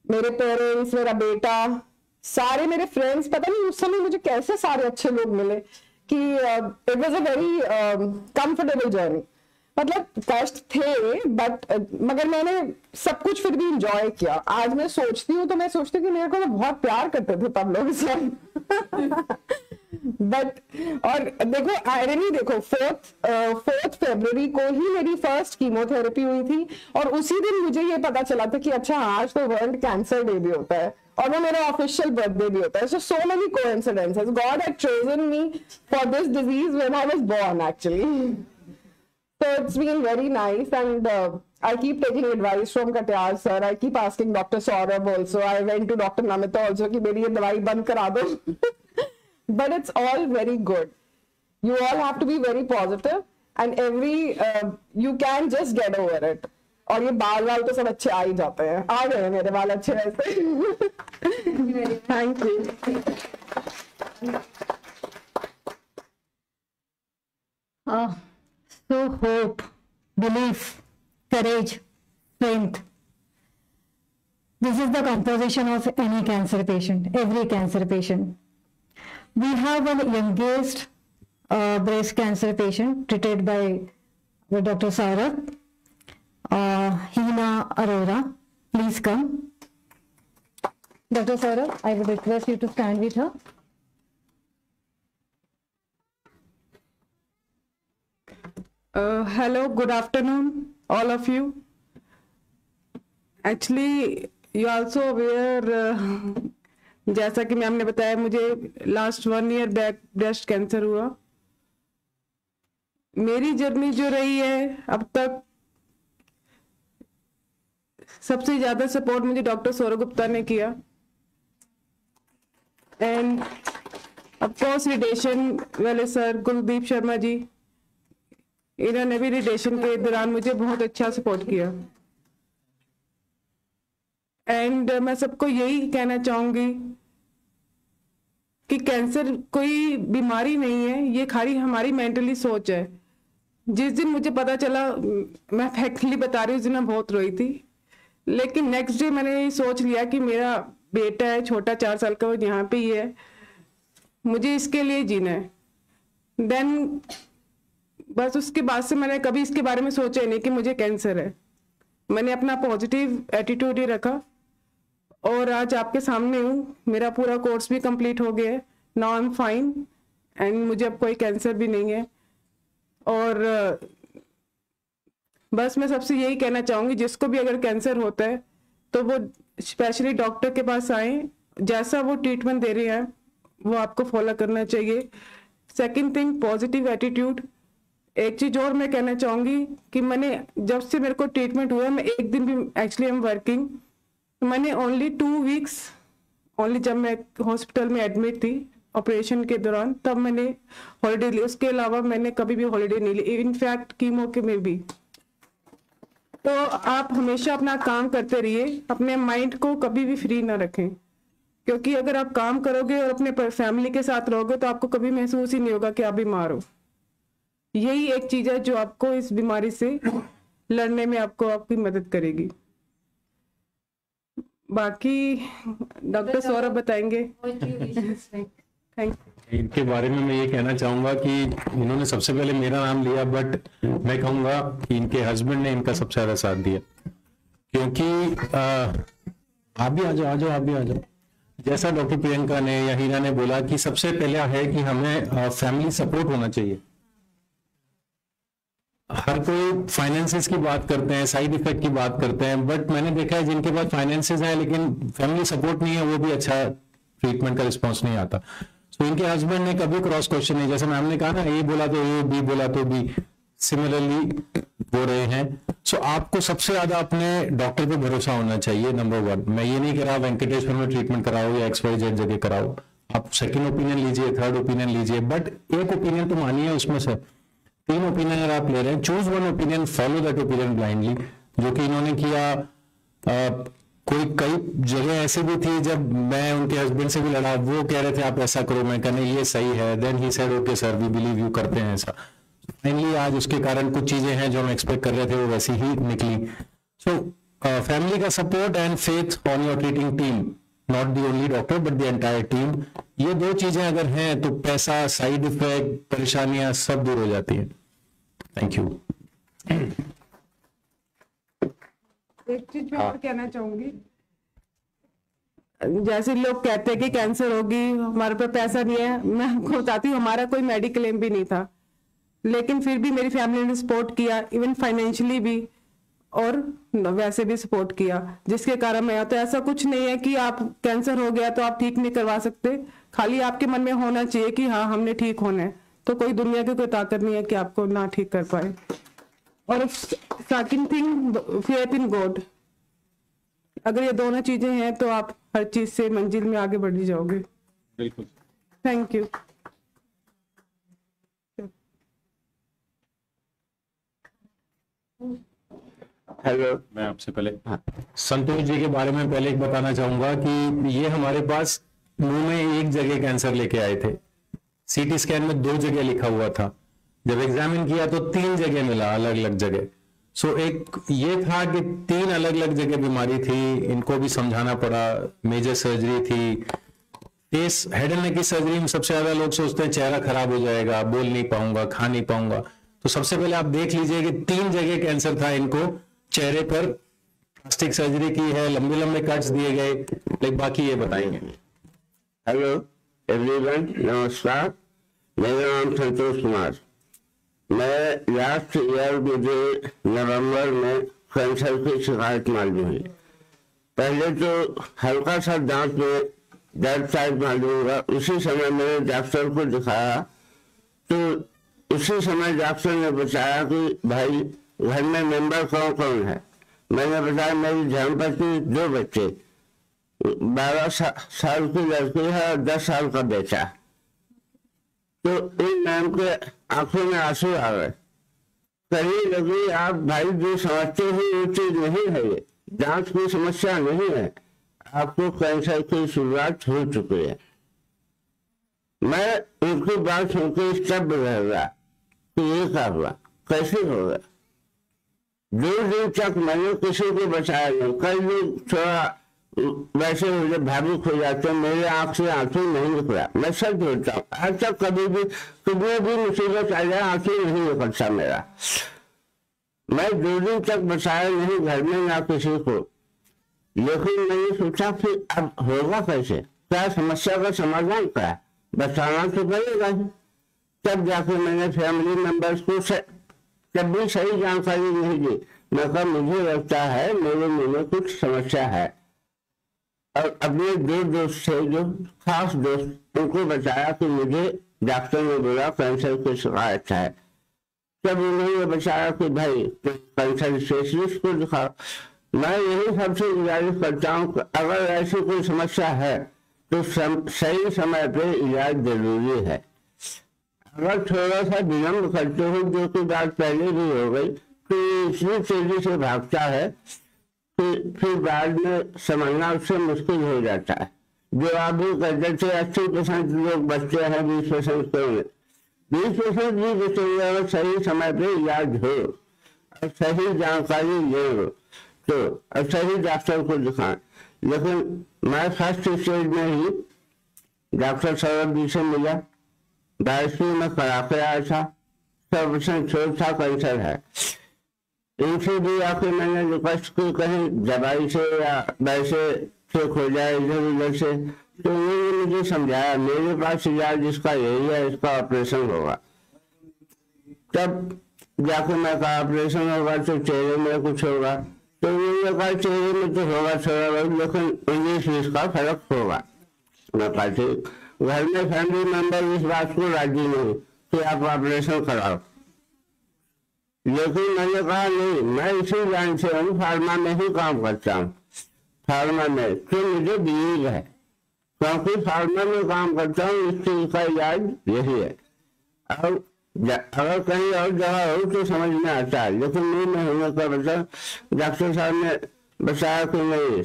मेरे पेरेंट्स, मेरा बेटा, सारे मेरे फ्रेंड्स। पता नहीं उस समय मुझे कैसे सारे अच्छे लोग मिले कि it was a very comfortable journey. मतलब कष्ट थे, बट मगर मैंने सब कुछ फिर भी इंजॉय किया। आज मैं सोचती हूँ तो मैं सोचती हूँ कि मेरे को तो बहुत प्यार करते थे तब लोग सब। बट और देखो आयरनी, देखो 4 फरवरी को ही मेरी फर्स्ट कीमोथेरेपी हुई थी, और उसी दिन मुझे ये पता चला था कि अच्छा आज तो वर्ल्ड कैंसर डे भी होता है, और वो मेरा ऑफिशियल बर्थडे भी होता है। So many coincidences. God had chosen me for this disease when I was born, actually. So it's been very nice, and I keep taking advice from Katyar sir. I keep asking Dr. Saurabh also. I went to Dr. Namita also कि मेरी ये दवाई बंद करा दो. But it's all very good. You all have to be very positive, and you can just get over it. और ये बाल तो सब अच्छे आ ही जाते हैं, आ गए मेरे बाल अच्छे वैसे। Thank you. So hope, belief, courage, strength. This is the composition of any cancer patient, every cancer patient. We have a youngest breast cancer patient treated by Dr. Saurabh, Hina Arora. Please come. Dr. Saurabh, I would request you to stand with her. Hello, good afternoon, all of you. Actually, you also aware, जैसा कि ma'am ने बताया, मुझे last 1 year back breast cancer हुआ। मेरी journey जो रही है अब तक, सबसे ज्यादा सपोर्ट मुझे डॉक्टर सौरभ गुप्ता ने किया, एंड ऑफ कोर्स रेडिएशन वाले सर कुलदीप शर्मा जी, इन्होंने भी रेडिएशन के दौरान मुझे बहुत अच्छा सपोर्ट किया। एंड मैं सबको यही कहना चाहूंगी कि कैंसर कोई बीमारी नहीं है, ये खाली हमारी मेंटली सोच है। जिस दिन मुझे पता चला, मैं फैक्टली बता रही हूँ, उस दिन मैं बहुत रोई थी, लेकिन नेक्स्ट डे मैंने ये सोच लिया कि मेरा बेटा है छोटा 4 साल का, वो यहाँ पे ही है, मुझे इसके लिए जीना है। देन बस उसके बाद से मैंने कभी इसके बारे में सोचा ही नहीं कि मुझे कैंसर है। मैंने अपना पॉजिटिव एटीट्यूड ही रखा, और आज आपके सामने हूँ। मेरा पूरा कोर्स भी कंप्लीट हो गया है, now I am fine, and मुझे अब कोई कैंसर भी नहीं है। और बस मैं सबसे यही कहना चाहूँगी, जिसको भी अगर कैंसर होता है तो वो स्पेशली डॉक्टर के पास आए, जैसा वो ट्रीटमेंट दे रहे हैं वो आपको फॉलो करना चाहिए। Second thing, positive attitude. एक चीज और मैं कहना चाहूंगी कि मैंने जब से मेरे को ट्रीटमेंट हुआ, मैं एक दिन भी, एक्चुअली आई एम वर्किंग, मैंने ओनली 2 वीक्स, ओनली जब मैं हॉस्पिटल में एडमिट थी ऑपरेशन के दौरान, तब मैंने हॉलीडे ली। उसके अलावा मैंने कभी भी हॉलीडे नहीं ली, इनफैक्ट कीमो के में भी। तो आप हमेशा अपना काम करते रहिए, अपने माइंड को कभी भी फ्री ना रखें, क्योंकि अगर आप काम करोगे और अपने फैमिली के साथ रहोगे तो आपको कभी महसूस ही नहीं होगा कि आप बीमार हो। यही एक चीज है जो आपको इस बीमारी से लड़ने में आपकी मदद करेगी। बाकी डॉक्टर सौरभ बताएंगे। Thank you. इनके बारे में मैं ये कहना चाहूंगा कि इन्होंने सबसे पहले मेरा नाम लिया, बट मैं कहूंगा कि इनके हस्बैंड ने इनका सबसे ज्यादा साथ दिया, क्योंकि आप भी आ जाओ, आप भी आ जाओ। जैसा डॉक्टर प्रियंका ने या हीरा ने बोला कि सबसे पहले है कि हमें फैमिली सपोर्ट होना चाहिए। हर कोई फाइनेंसेस की बात करते हैं, साइड इफेक्ट की बात करते हैं, बट मैंने देखा है जिनके पास फाइनेंसेस है लेकिन फैमिली सपोर्ट नहीं है, वो भी अच्छा ट्रीटमेंट का रिस्पॉन्स नहीं आता। सो इनके हस्बैंड ने कभी क्रॉस क्वेश्चन नहीं, जैसे मैम ने कहा ना, ए बोला तो ए, बी बोला तो बी, सिमिलरली हो रहे हैं। सो आपको सबसे ज्यादा अपने डॉक्टर पे भरोसा होना चाहिए, नंबर 1। मैं ये नहीं कह रहा वेंकटेश्वर में ट्रीटमेंट कराओ या XYZ जगह कराओ, आप सेकंड ओपिनियन लीजिए, थर्ड ओपिनियन लीजिए, बट एक ओपिनियन तो मानिए, उसमें से 3 ओपिनियन अगर आप ले रहे हैं, choose 1 opinion, follow that opinion blindly, जो कि इन्होंने किया। कई जगह ऐसे भी थी जब मैं उनके हस्बैंड से भी लड़ा, वो कह रहे थे आप ऐसा करो, मैं कहने ये सही है, then he said okay sir we believe you, करते हैं ऐसा। फाइनली आज उसके कारण कुछ चीजें हैं जो हम एक्सपेक्ट कर रहे थे वो वैसी ही निकली। सो फैमिली का support and faith on your treating team, not the only doctor but the entire team, ये 2 चीजें अगर हैं तो पैसा, साइड इफेक्ट, परेशानियां सब दूर हो जाती हैं। Thank you. एक चीज मैं और कहना चाहूंगी, जैसे लोग कहते हैं कि कैंसर होगी, हमारे पास पैसा नहीं है, मैं आपको बताती हूँ हमारा कोई मेडिकल क्लेम भी नहीं था, लेकिन फिर भी मेरी फैमिली ने सपोर्ट किया, इवन फाइनेंशियली भी और वैसे भी सपोर्ट किया, जिसके कारण मैं, तो ऐसा कुछ नहीं है कि आप कैंसर हो गया तो आप ठीक नहीं करवा सकते, खाली आपके मन में होना चाहिए कि हाँ हमने ठीक होना है, तो कोई दुनिया की कोई ताकत नहीं है कि आपको ना ठीक कर पाए। और second thing, faith in God, अगर ये दोनों चीजें हैं तो आप हर चीज से मंजिल में आगे बढ़ जाओगे। बिल्कुल। Thank you. हेलो, मैं आपसे पहले संतोष जी के बारे में पहले एक बताना चाहूंगा कि ये हमारे पास मुंह में एक जगह कैंसर लेके आए थे, CT स्कैन में 2 जगह लिखा हुआ था, जब एग्जामिन किया तो 3 जगह मिला, अलग अलग जगह। सो एक ये था कि 3 अलग अलग जगह बीमारी थी, इनको भी समझाना पड़ा, मेजर सर्जरी थी। फेस, हेड एंड नेक की सर्जरी में सबसे ज्यादा लोग सोचते हैं चेहरा खराब हो जाएगा, बोल नहीं पाऊंगा, खा नहीं पाऊंगा, तो सबसे पहले आप देख लीजिए कि 3 जगह कैंसर था इनको, चेहरे पर प्लास्टिक सर्जरी की है, लंबे लंबे कट्स दिए गए, लेकिन बाकी ये बताएंगे। हेलो एवरीवन, नमस्कार, मेरा नाम संतोष कुमार। मैं लास्ट ईयर मुझे नवंबर में कैंसर की शिकायत मालूम हुई। पहले तो हल्का सा दांत में दर्द टाइप मालूम हुआ, उसी समय मैंने डॉक्टर को दिखाया, तो उसी समय डॉक्टर ने बताया कि भाई घर में मेंबर कौन कौन है। मैंने बताया मेरी धर्मपत्नी, 2 बच्चे, 12 साल की लड़की है और 10 साल का बेटा। तो इन मैम के आंखों में आंसू आ गए, कहने लगी आप भाई जो समझते हो ये चीज नहीं है, ये दांत की समस्या नहीं है, आपको कैंसर की शुरुआत हो चुकी है। मैं उनकी बात सुनकर स्तब्ध रह गया कि ये क्या हुआ, कैसे होगा। 2 दिन तक मैंने किसी को बचाया नहीं। कई लोग थोड़ा वैसे मुझे भावुक हो जाते हैं, मेरे आंख से आंसू नहीं निकला, मैं सच बोलता हूँ, आज तक कभी भी मुसीबत आ जाए आंसू नहीं निकलता मेरा। मैं 2 दिन तक बचाया नहीं घर में ना किसी को, लेकिन मैंने सोचा कि अब होगा कैसे, क्या समस्या का समाधान क्या है, बताना तो पड़ेगा ही। तब जाकर मैंने फैमिली मेंबर्स को तब भी सही जानकारी नहीं दी। मैं कहा मुझे लगता है मेरे मुंह में कुछ समस्या है, और अपने दो दोस्त थे जो खास दोस्त, उनको बताया कि मुझे डॉक्टर ने बोला कैंसर की शिकायत है। जब उन्होंने बताया कि भाई कैंसर स्पेशलिस्ट को दिखाओ, मैं यही सबसे गुजारिश करता हूँ कि अगर ऐसी कोई समस्या है तो सही समय पे इलाज जरूरी है। अगर थोड़ा सा विलम्ब करते हो, जो कि बात पहले भी हो गई, तो इतनी तेजी से भागता है कि फिर बाद में समझना उससे मुश्किल हो जाता है। जो आप भी कहते थे 80% लोग बचते हैं, 20% क्यों नहीं? 20% भी बचेंगे अगर सही समय पे इलाज हो और सही जानकारी ले हो तो, और सही डॉक्टर को दिखाएं। लेकिन मैं फर्स्ट स्टेज में ही डॉक्टर सौरभ जी से मिला, 22वीं में करा के आया था, 100% छोट था कैंसर है। इनसे भी आके मैंने रिक्वेस्ट की कहीं दवाई से या वैसे ठीक हो जाए इधर उधर से, तो उन्होंने मुझे समझाया मेरे पास इलाज इसका यही है, इसका ऑपरेशन होगा। तब जाके मैं कहा ऑपरेशन होगा तो चेहरे में कुछ होगा, तो उन्होंने कहा चेहरे में तो होगा थोड़ा बहुत, लेकिन 19-20 का फर्क होगा। मैं कहा ठीक। घर में फैमिली मेंबर इस बात को राजी नहीं कि आप ऑपरेशन कराओ, लेकिन मैंने कहा नहीं, मैं इसी लाइन से हूँ, फार्मा में ही काम करता हूँ। फार्मा में तो मुझे बिलीव है, क्योंकि फार्मा में काम करता हूँ, इस चीज का इलाज यही है। और अगर कहीं और जगह हो तो समझ में आता है, लेकिन नहीं में होने का मतलब डॉक्टर साहब ने बताया कि नहीं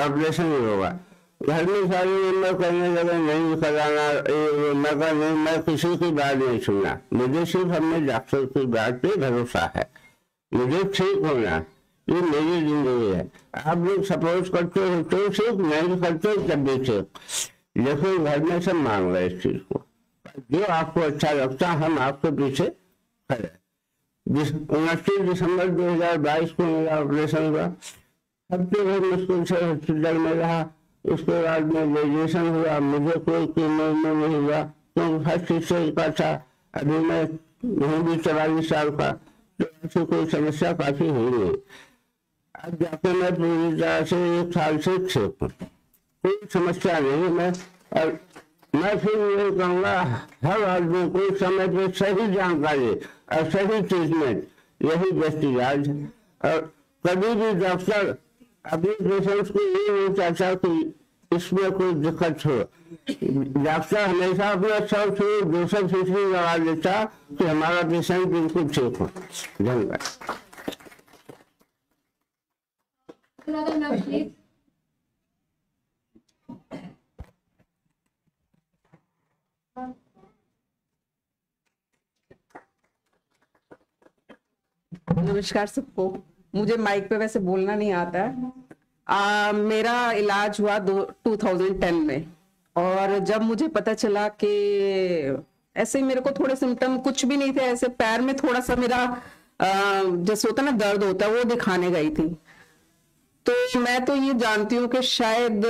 ऑपरेशन ही होगा। घर में सारे मेंबर कहने लगे नहीं कराना, मैं कहा नहीं, मैं किसी की बात नहीं सुनना, मुझे सिर्फ अपने डॉक्टर की बात पे भरोसा है, मुझे ठीक होना, ये मेरी जिंदगी है। आप लोग सपोर्ट करते हो तो ठीक, नहीं करते तब भी ठीक, लेकिन घर में सब मांग रहे इस चीज को। जो आपको अच्छा लगता हम आपके पीछे खड़े। 29 दिसंबर 2022 को मेरा ऑपरेशन हुआ। हफ्ते भर मुश्किल से हॉस्पिटल में रहा, उसके बाद में ग्रेजुएशन हुआ। मुझे कोई कीमत नहीं हुआ क्योंकि फर्स्ट स्टेज का था, अभी मैं नहीं भी 44 साल का, तो ऐसी कोई समस्या काफी हुई नहीं। अब जाके मैं पूरी तरह से 1 साल से ठीक हूँ, कोई समस्या नहीं। मैं फिर ये कहूँगा हर आदमी को समय पे सही जानकारी और सही ट्रीटमेंट यही बेस्ट इलाज है। और कभी भी डॉक्टर अपने पेशेंट्स को ये नहीं चाहता कि इसमें कोई दिक्कत हो। डॉक्टर हमेशा अपना 100-200% लगा देता कि हमारा पेशेंट बिल्कुल ठीक हो। धन्यवाद। नमस्कार सबको। मुझे माइक पे वैसे बोलना नहीं आता है। मेरा इलाज हुआ 2010 में, और जब मुझे पता चला कि ऐसे मेरे को थोड़े सिम्टम कुछ भी नहीं थे, ऐसे पैर में थोड़ा सा मेरा जैसे होता ना दर्द होता है, वो दिखाने गई थी। तो मैं तो ये जानती हूँ कि शायद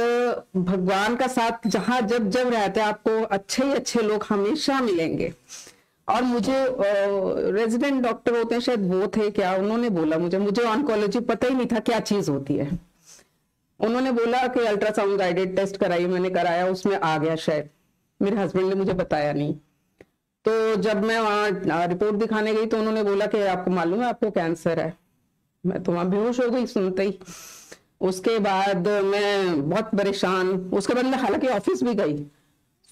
भगवान का साथ जहां जब जब रहता है आपको अच्छे ही अच्छे लोग हमेशा मिलेंगे। और मुझे रेजिडेंट डॉक्टर होते हैं शायद वो थे क्या, उन्होंने बोला मुझे ऑन्कोलॉजी पता ही नहीं था क्या चीज होती है। उन्होंने बोला कि अल्ट्रासाउंड गाइडेड टेस्ट कराइए, मैंने कराया, उसमें आ गया शायद, मेरे हस्बैंड ने मुझे बताया नहीं। तो जब मैं वहाँ रिपोर्ट दिखाने गई तो उन्होंने बोला कि आपको मालूम है आपको कैंसर है। मैं तो वहाँ बेहोश हो गई सुनते ही। उसके बाद मैं बहुत परेशान, उसके बाद मैं हालांकि ऑफिस भी गई,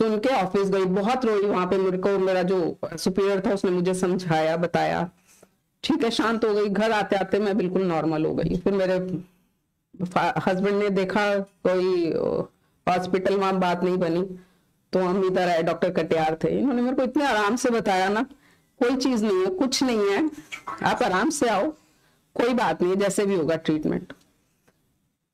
सुन के ऑफिस गई, बहुत रोई वहां पे। मेरे को मेरा जो सुपीरियर था उसने मुझे समझाया, बताया, ठीक है, शांत हो गई। घर आते आते मैं बिल्कुल नॉर्मल हो गई। फिर मेरे हस्बैंड ने देखा कोई हॉस्पिटल वहां बात नहीं बनी, तो हम इधर आए, डॉक्टर कटियार थे। इन्होंने मेरे को इतने आराम से बताया ना, कोई चीज नहीं है, कुछ नहीं है, आप आराम से आओ, कोई बात नहीं है, जैसे भी होगा ट्रीटमेंट।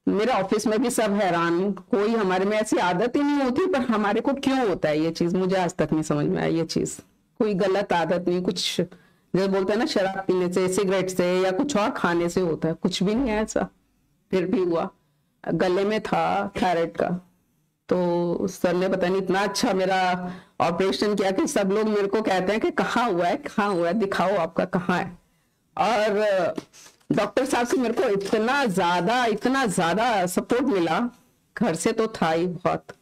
मेरे ऑफिस में भी सब हैरान, कोई हमारे में ऐसी आदत ही नहीं होती, पर हमारे को क्यों होता है ये चीज, मुझे आज तक नहीं समझ में आई ये चीज। कोई गलत आदत नहीं, कुछ जैसे बोलते हैं ना शराब पीने से, सिगरेट से या कुछ और खाने से होता है, कुछ भी नहीं है ऐसा। फिर भी हुआ, गले में था थायराइड का, तो सर ने पता नहीं इतना अच्छा मेरा ऑपरेशन किया कि सब लोग मेरे को कहते हैं कि कहाँ हुआ है, दिखाओ आपका कहाँ है। और डॉक्टर साहब से मेरे को इतना ज्यादा सपोर्ट मिला घर से तो था ही बहुत,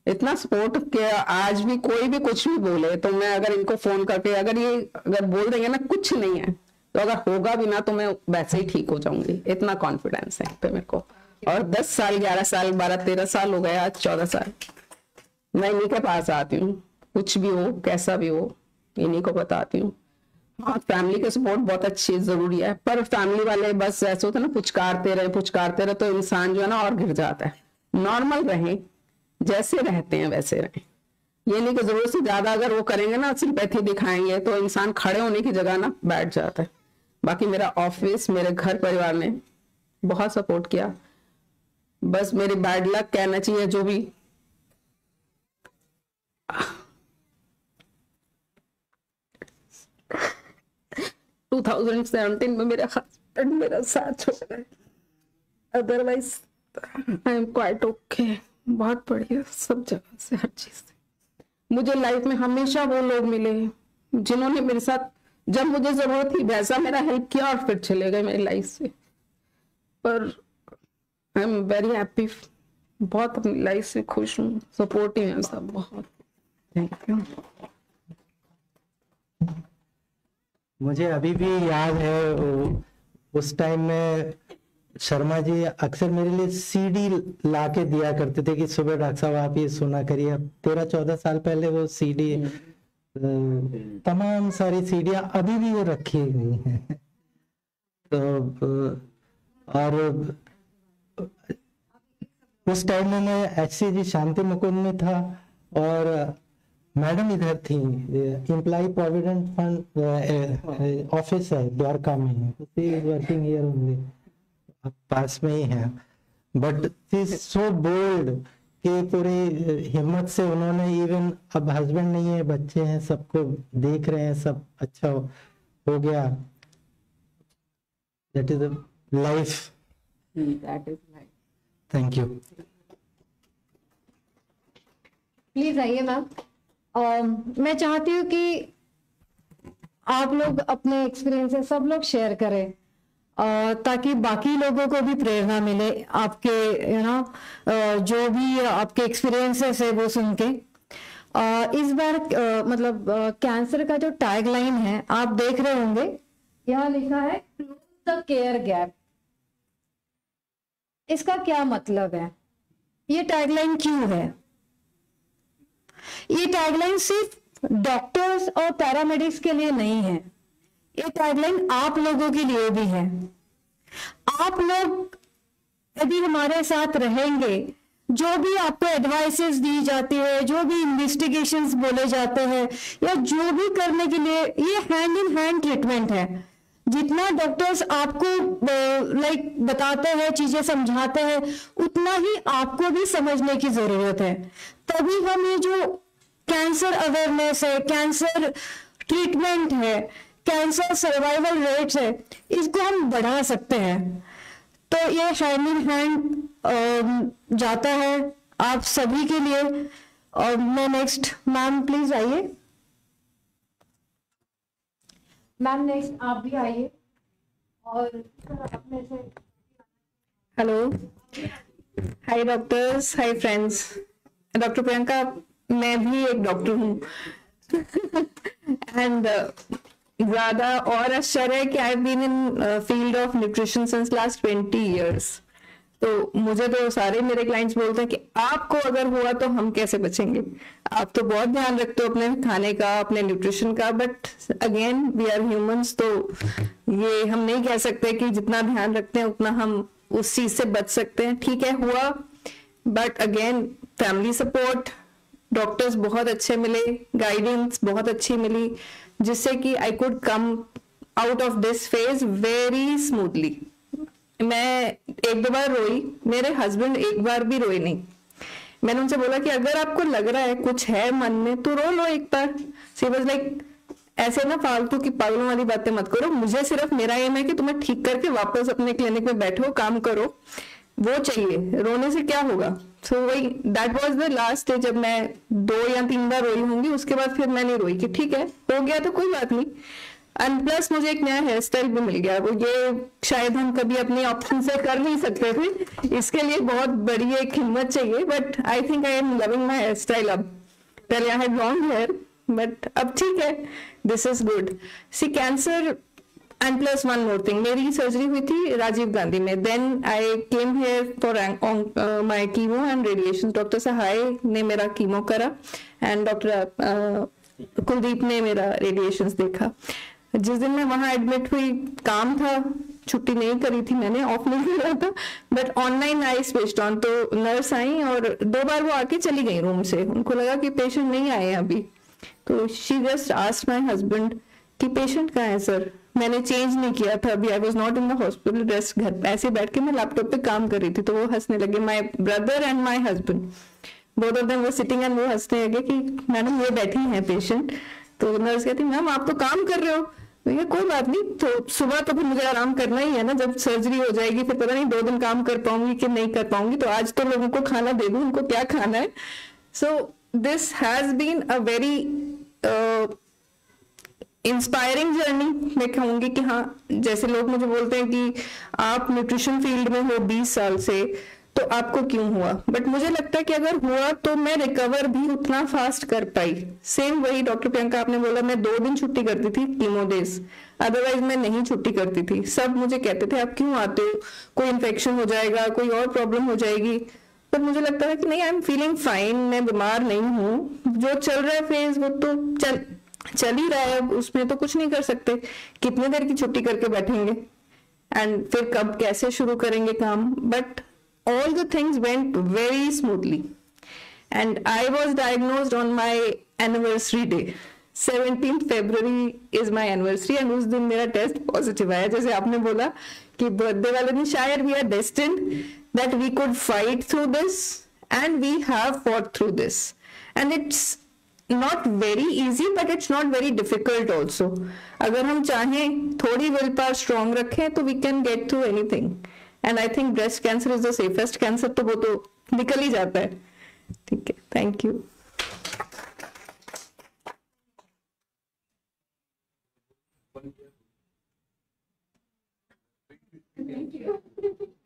इतना सपोर्ट किया। आज भी कोई भी कुछ भी बोले तो मैं अगर इनको फोन करके अगर बोल देंगे ना कुछ नहीं है, तो अगर होगा भी ना तो मैं वैसे ही ठीक हो जाऊंगी, इतना कॉन्फिडेंस है पे मेरे को। और 10 साल 11 साल 12 13 साल हो गए, आज 14 साल मैं इन्हीं के पास आती हूँ, कुछ भी हो कैसा भी हो इन्हीं को बताती हूँ। हाँ, फैमिली का सपोर्ट बहुत अच्छी जरूरी है, पर फैमिली वाले बस ऐसे होता है ना, पुचकारते रहे तो इंसान जो है ना और गिर जाता है। नॉर्मल रहें, जैसे रहते हैं वैसे रहें, ये नहीं कि जरूरत से ज्यादा अगर वो करेंगे ना, सिंपैथी दिखाएंगे तो इंसान खड़े होने की जगह ना बैठ जाता है। बाकी मेरा ऑफिस, मेरे घर परिवार ने बहुत सपोर्ट किया, बस मेरी बैड लक कहना चाहिए जो भी। टू 2017 में मेरे हस्बैंड मेरा साथ छोड़ गए, otherwise I am quite okay, बहुत बढ़िया सब जगह से, हर चीज से। मुझे लाइफ में हमेशा वो लोग मिले जिन्होंने मेरे साथ जब मुझे जरूरत थी वैसा मेरा हेल्प किया और फिर चले गए मेरी लाइफ से। पर आई एम वेरी हैप्पी, बहुत अपनी लाइफ से खुश हूँ, सपोर्टिव है सब बहुत। Thank you. मुझे अभी भी याद है उस टाइम में शर्मा जी अक्सर मेरे लिए सीडी ला के दिया करते थे कि सुबह डॉक्टर साहब आप ये सुना करिए। अब 13-14 साल पहले वो सीडी, तमाम सारी सीडियां अभी भी वो रखी हुई हैं। तो और उस टाइम में मैं HCG शांति मुकुंद में था और मैडम इधर थी, एम्प्लॉय प्रोविडेंट फंड ऑफिस है द्वारका में, वर्किंग हियर ओनली, पास में ही है। But she is so bold कि पूरी हिम्मत से उन्होंने, इवन अब हस्बैंड नहीं है, बच्चे हैं, सबको देख रहे हैं, सब अच्छा हो गया। That is life. Thank you. Please आइए मैम। मैं चाहती हूँ कि आप लोग अपने एक्सपीरियंसेस सब लोग शेयर करें ताकि बाकी लोगों को भी प्रेरणा मिले आपके जो भी आपके एक्सपीरियंसेस है वो सुन के। इस बार मतलब कैंसर का जो टैगलाइन है आप देख रहे होंगे, यहाँ लिखा है क्लोज द केयर गैप। इसका क्या मतलब है? ये टैगलाइन क्यों है? ये टैगलाइन सिर्फ डॉक्टर्स और पैरामेडिक्स के लिए नहीं है, ये टैगलाइन आप लोगों के लिए भी है। आप लोग यदि हमारे साथ रहेंगे, जो भी आपको एडवाइसेस दी जाती है, जो भी इन्वेस्टिगेशंस बोले जाते हैं या जो भी करने के लिए, ये हैंड इन हैंड ट्रीटमेंट है। जितना डॉक्टर्स आपको बताते हैं, चीजें समझाते हैं, उतना ही आपको भी समझने की जरूरत है। तभी हम ये जो कैंसर अवेयरनेस है, कैंसर ट्रीटमेंट है, कैंसर सर्वाइवल रेट्स है, इसको हम बढ़ा सकते हैं। तो ये हैंड इन हैंड जाता है आप सभी के लिए। और मैं नेक्स्ट, मैम प्लीज आइए। मैम नेक्स्ट आप भी आइए और अपने से। Hello, hi doctors, hi friends. Doctor Priyanka, मैं भी एक डॉक्टर हूँ एंड ज्यादा और आश्चर्य है कि I have been in field of nutrition since last 20 years। तो मुझे तो सारे मेरे क्लाइंट्स बोलते हैं कि आपको अगर हुआ तो हम कैसे बचेंगे। आप तो बहुत ध्यान रखते हो अपने खाने का, अपने न्यूट्रिशन का, but again we are humans, तो ये हम नहीं कह सकते कि जितना ध्यान रखते हैं उतना हम उस चीज से बच सकते हैं। ठीक है, हुआ, but again family support, doctors बहुत अच्छे मिले, गाइडेंस बहुत अच्छी मिली, जिससे कि I could come out of this phase very smoothly. मैं 1-2 बार रोई, मेरे हस्बैंड एक बार भी रोए नहीं। मैंने उनसे बोला कि अगर आपको लग रहा है कुछ है मन में तो रो लो एक बार। शी वाज लाइक, ऐसे ना फालतू की पागलों वाली बातें मत करो, मुझे सिर्फ मेरा एम है कि तुम्हें ठीक करके वापस अपने क्लिनिक में बैठो, काम करो, वो चाहिए, रोने से क्या होगा। सो वही, that was the last day जब मैं 2 या 3 बार रोई होंगी। उसके बाद फिर मैं नहीं रोई कि ठीक है, हो गया तो कोई बात नहीं, एंड प्लस मुझे एक नया हेयर स्टाइल भी मिल गया, वो ये शायद हम कभी अपने ऑप्शन से कर नहीं सकते थे, इसके लिए बहुत बड़ी एक हिम्मत चाहिए, but I think I am loving my hair style अब। पहले I had long hair but अब ठीक है, this is good. See cancer and plus one more thing, मेरी सर्जरी हुई थी राजीव गांधी में, then I came here for my chemo and radiation. Doctor Sahay ने मेरा कीमो करा एंड डॉक्टर कुलदीप ने मेरा रेडिएशंस देखा। जिस दिन मैं वहां एडमिट हुई, काम था, छुट्टी नहीं करी थी मैंने, ऑफ नहीं करा था, but online I switched on, तो नर्स आई और 2 बार वो आके चली गई रूम से, उनको लगा कि पेशेंट नहीं आए हैं अभी, तो she just asked my husband कि पेशेंट कहाँ है सर। मैंने चेंज नहीं किया था अभी, I was not in the hospital, rest घर पे ऐसे बैठ के मैं लैपटॉप पे काम कर रही थी, तो वो हंसने लगे, my brother and my husband, both of them were sitting and वो हंसने लगे कि मैडम ये बैठी हैं पेशेंट। तो नर्स कहती मैम आप तो काम कर रहे हो। भैया कोई बात नहीं, तो सुबह तो फिर मुझे आराम करना ही है ना, जब सर्जरी हो जाएगी फिर पता नहीं 2 दिन काम कर पाऊंगी कि नहीं कर पाऊंगी, तो आज तो लोगों को खाना दे दूं, उनको क्या खाना है। So this has been a very inspiring journey, मैं कहूंगी कि हाँ, जैसे लोग मुझे बोलते हैं कि आप न्यूट्रिशन फील्ड में हो 20 साल से, तो आपको क्यों हुआ, बट मुझे लगता है कि अगर हुआ तो मैं रिकवर भी उतना फास्ट कर पाई। सेम वही डॉक्टर प्रियंका आपने बोला, मैं 2 दिन छुट्टी करती थी कीमो डेज, अदरवाइज मैं नहीं छुट्टी करती थी। सब मुझे कहते थे आप क्यों आते हो, कोई इन्फेक्शन हो जाएगा, कोई और प्रॉब्लम हो जाएगी, पर मुझे लगता था कि नहीं, आई एम फीलिंग फाइन, मैं बीमार नहीं हूँ, जो चल रहा है फेज वो तो चल ही रहा है, उसमें तो कुछ नहीं कर सकते, कितने देर की छुट्टी करके बैठेंगे एंड फिर कब कैसे शुरू करेंगे काम। But all the things went very smoothly and I was diagnosed on my anniversary day, 17th February is my anniversary, and उस दिन मेरा टेस्ट पॉजिटिव आया। जैसे आपने बोला कि बर्थडे वाले दिन शायद we are destined that we could fight through this and we have fought through this, and it's not very easy but it's not very difficult also। अगर हम चाहें थोड़ी विल पावर स्ट्रॉन्ग रखें तो we can get through anything, and I think breast cancer is the safest cancer, तो वो तो निकल ही जाता है। ठीक है, थैंक यू।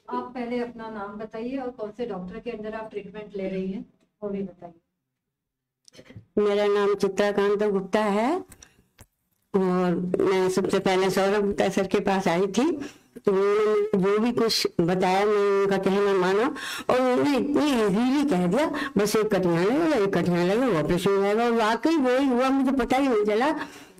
आप पहले अपना नाम बताइए और कौन से डॉक्टर के अंदर आप ट्रीटमेंट ले रही हैं, वो भी बताइए। मेरा नाम चित्राकांत गुप्ता है और मैं सबसे पहले सौरभ गुप्ता सर के पास आई थी, तो उन्होंने जो भी कुछ बताया मैं उनका कहना माना, और उन्होंने इतनी इजीली कह दिया बस एक कटिया लगेगा ऑपरेशन हो जाएगा, और वाकई वही हुआ। मुझे पता ही नहीं चला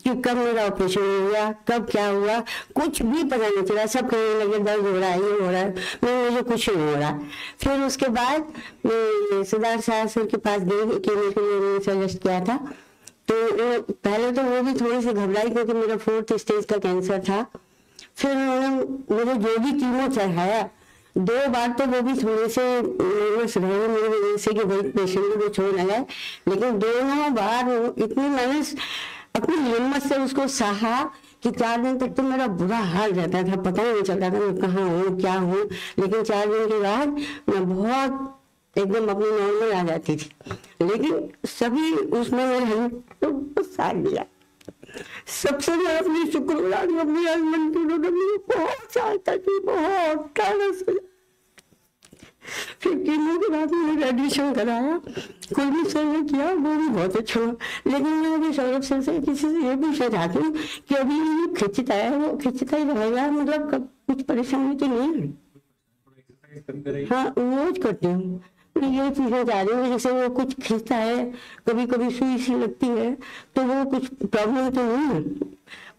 कि कब मेरा ऑपरेशन हो गया, कब क्या हुआ, कुछ भी पता नहीं चला। सब कहने लगे दर्द हो रहा है, ये हो रहा है, मुझे कुछ नहीं हो रहा। फिर उसके बाद मैं सिद्धार्थ साहब सर के पास गई, केमो के लिए उन्होंने सजेस्ट किया था, तो पहले तो वो भी थोड़ी सी घबराई क्योंकि मेरा 4th स्टेज का कैंसर था। फिर उन्होंने मुझे जो भी कीमो चढ़ाया 2 बार, तो वो भी थोड़े से नर्वस रहे मेरी वजह से कि भाई पेशेंट को छोड़ ना जाए, लेकिन दोनों बार इतनी मैंने अपनी हिम्मत से उसको सहा कि 4 दिन तक तो मेरा बुरा हाल रहता था, पता ही नहीं चलता था मैं कहाँ हूँ क्या हूँ, लेकिन 4 दिन के बाद मैं बहुत एकदम अपनी नॉर्मल आ जाती थी। लेकिन सभी उसमें मेरे तो साथ दिया। सबसे मैं अपनी शुक्रगुजार हूँ अपने हस्बैंड की, उन्होंने मुझे बहुत सहायता की, बहुत कायरस। फिर कीमो के बाद मैंने रेडिएशन कराया, कुलदीप सर ने किया, वो भी बहुत अच्छा हुआ। लेकिन मैं अभी सौरभ सर से किसी से ये पूछना चाहती हूँ कि अभी ये खिंचता है, वो खिंचता ही रहेगा, मतलब कुछ परेशानी तो नहीं है? हाँ, रोज करती हूँ। मैं ये पूछना चाह रही हूँ जैसे वो कुछ खिंचता है, कभी कभी सुई सी लगती है, तो वो कुछ प्रॉब्लम तो नहीं है?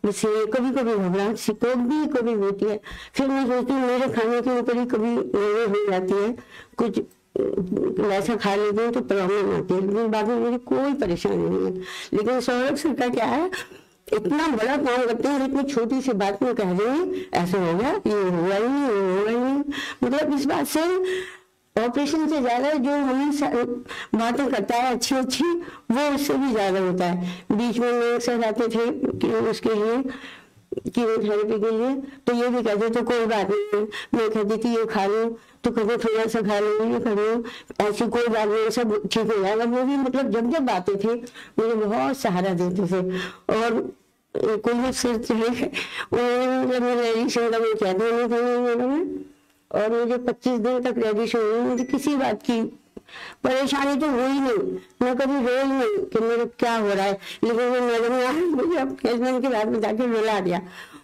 बस ये कभी कभी घबराहट सी भी कभी होती है। फिर मैं सोचती हूँ मेरे खाने के ऊपर ही कभी हो जाती है, कुछ ऐसा खा लेती हूँ तो प्रॉब्लम आती है, लेकिन बाद में मेरी कोई परेशानी नहीं है। लेकिन सौरभ सर का क्या है, इतना बड़ा काम करते हैं, इतनी छोटी सी बात में कह रहे हैं ऐसा हो गया, ये हुआ ही नहीं, वो हुआ ही नहीं। मतलब इस बात से ऑपरेशन से ज्यादा जो हमें बातें करता है अच्छी अच्छी, वो उससे भी ज्यादा होता है। बीच में लोग सर आते थे कि उसके लिए कीमोथेरेपी के लिए, तो ये भी कहते थे कोई बात नहीं, मैं कहती थी ये खा लूँ, तो कभी थोड़ा सा खा लूँ, ये कर लूँ, ऐसी कोई बात नहीं, सब ठीक हो जाएगा। वो भी मतलब जब जब आते थे मुझे बहुत सहारा देते थे। और कोई सर्च है उन्होंने जब मैं रेडिएशन का मैं क्या दोनों में, और मुझे 25 दिन तक रेडिएशन हुई। मुझे किसी बात की परेशानी तो हुई नहीं, मैं कभी रोई नहीं कि मेरे क्या हो रहा है, लेकिन वो मैडम ने मुझे अपने हस्बैंड की बात बता के रुला दिया,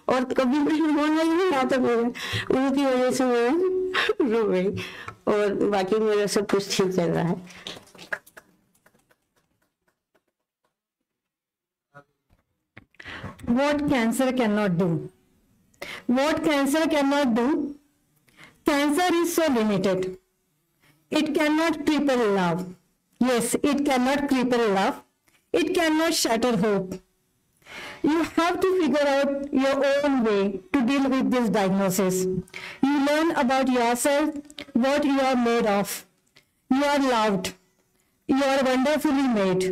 और कभी कहीं रोना ही नहीं आता मेरा, उनकी वजह से मैं रो गई। और बाकी मेरा सब कुछ ठीक चल रहा है। What cancer cannot do? What cancer cannot do? Cancer is so limited. It cannot cripple love. Yes, it cannot cripple love. It cannot shatter hope. You have to figure out your own way to deal with this diagnosis. You learn about yourself, what you are made of. You are loved. You are wonderfully made.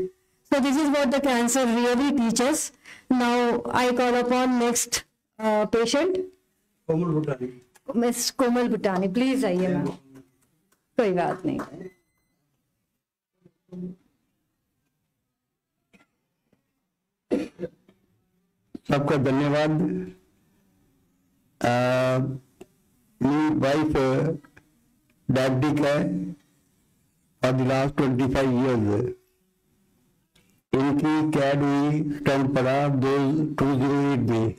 So this is what the cancer really teaches. Now I call upon next patient. Miss कोमल भुटानी, please आइए ma'am. कोई बात नहीं। सबका धन्यवाद। मेरी wife diabetic है और द लास्ट 25 ईयर्स। इनकी कैड हुई स्टंट पड़ा 2008 में,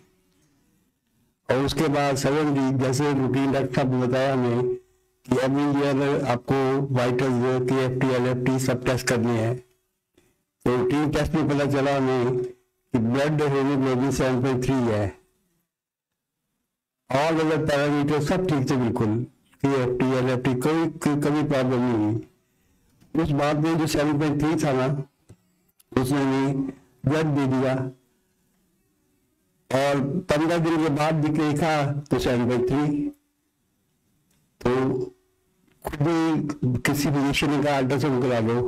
और उसके बाद सडनली जैसे रूटीन डॉक्टर साहब ने बताया हमें कि एवरी ईयर आपको वाइटल्स KFT LFT सब टेस्ट करने हैं। तो रूटीन टेस्ट में पता चला हमें कि ब्लड हीमोग्लोबिन 7.3 है। ऑल अदर पैरामीटर सब ठीक थे बिल्कुल, KFT LFT कोई कभी प्रॉब्लम नहीं हुई। उस बात में जो 7.3 था ना, उसने भी ब्लड दे दिया, और 15 दिन के बाद भी देखा तो 7.3। तो खुद ही किसी फिजिशियन ने कहा अल्ट्रासाउंड करा दो,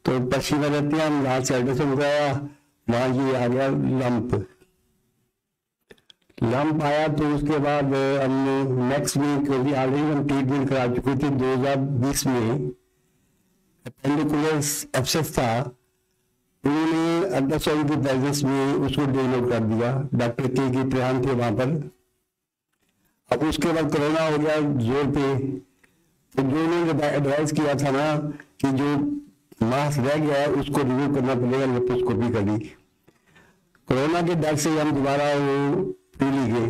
तो पश्चिम रहते हैं हम, रात से अल्ट्रासाउंड कराया, वहां ये आ गया लंप आया। तो उसके बाद हमने नेक्स्ट वीक, क्योंकि ऑलरेडी हम ट्रीटमेंट करा चुके थे 2020 में, अपेंडिकुलर एब्सेस था, उन्होंने अल्ट्रासाउंड की प्रेजेंस में उसको डिलीवर कर दिया। डॉक्टर के प्रधान थे वहां पर। अब उसके बाद कोरोना हो गया जोर पे, तो जो उन्होंने एडवाइस किया था ना कि जो मास रह गया है उसको रिमूव करना पड़ेगा, लेप्रोस्कोपी करी। कोरोना के डर से हम दोबारा वो पीली गए,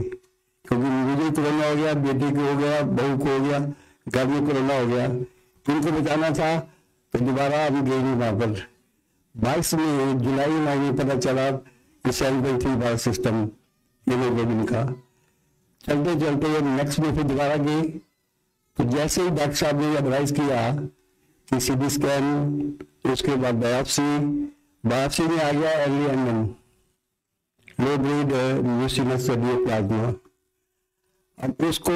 क्योंकि मुझे कोरोना हो गया, बेटे को हो गया, बहू को हो गया, घर में कोरोना हो गया, इनको बचाना था, तो दोबारा हम गए नहीं वहां पर। 22 में जुलाई महीने पता चला कि 7.3 बार सिस्टम हीमोग्लोबिन का। चलते चलते नेक्स्ट में फिर दोबारा गए, तो जैसे ही डॉक्टर साहब ने एडवाइस किया कि CT स्कैन, उसके बाद बायोप्सी में आ गया LEMM, low grade mucinous plasma. अब उसको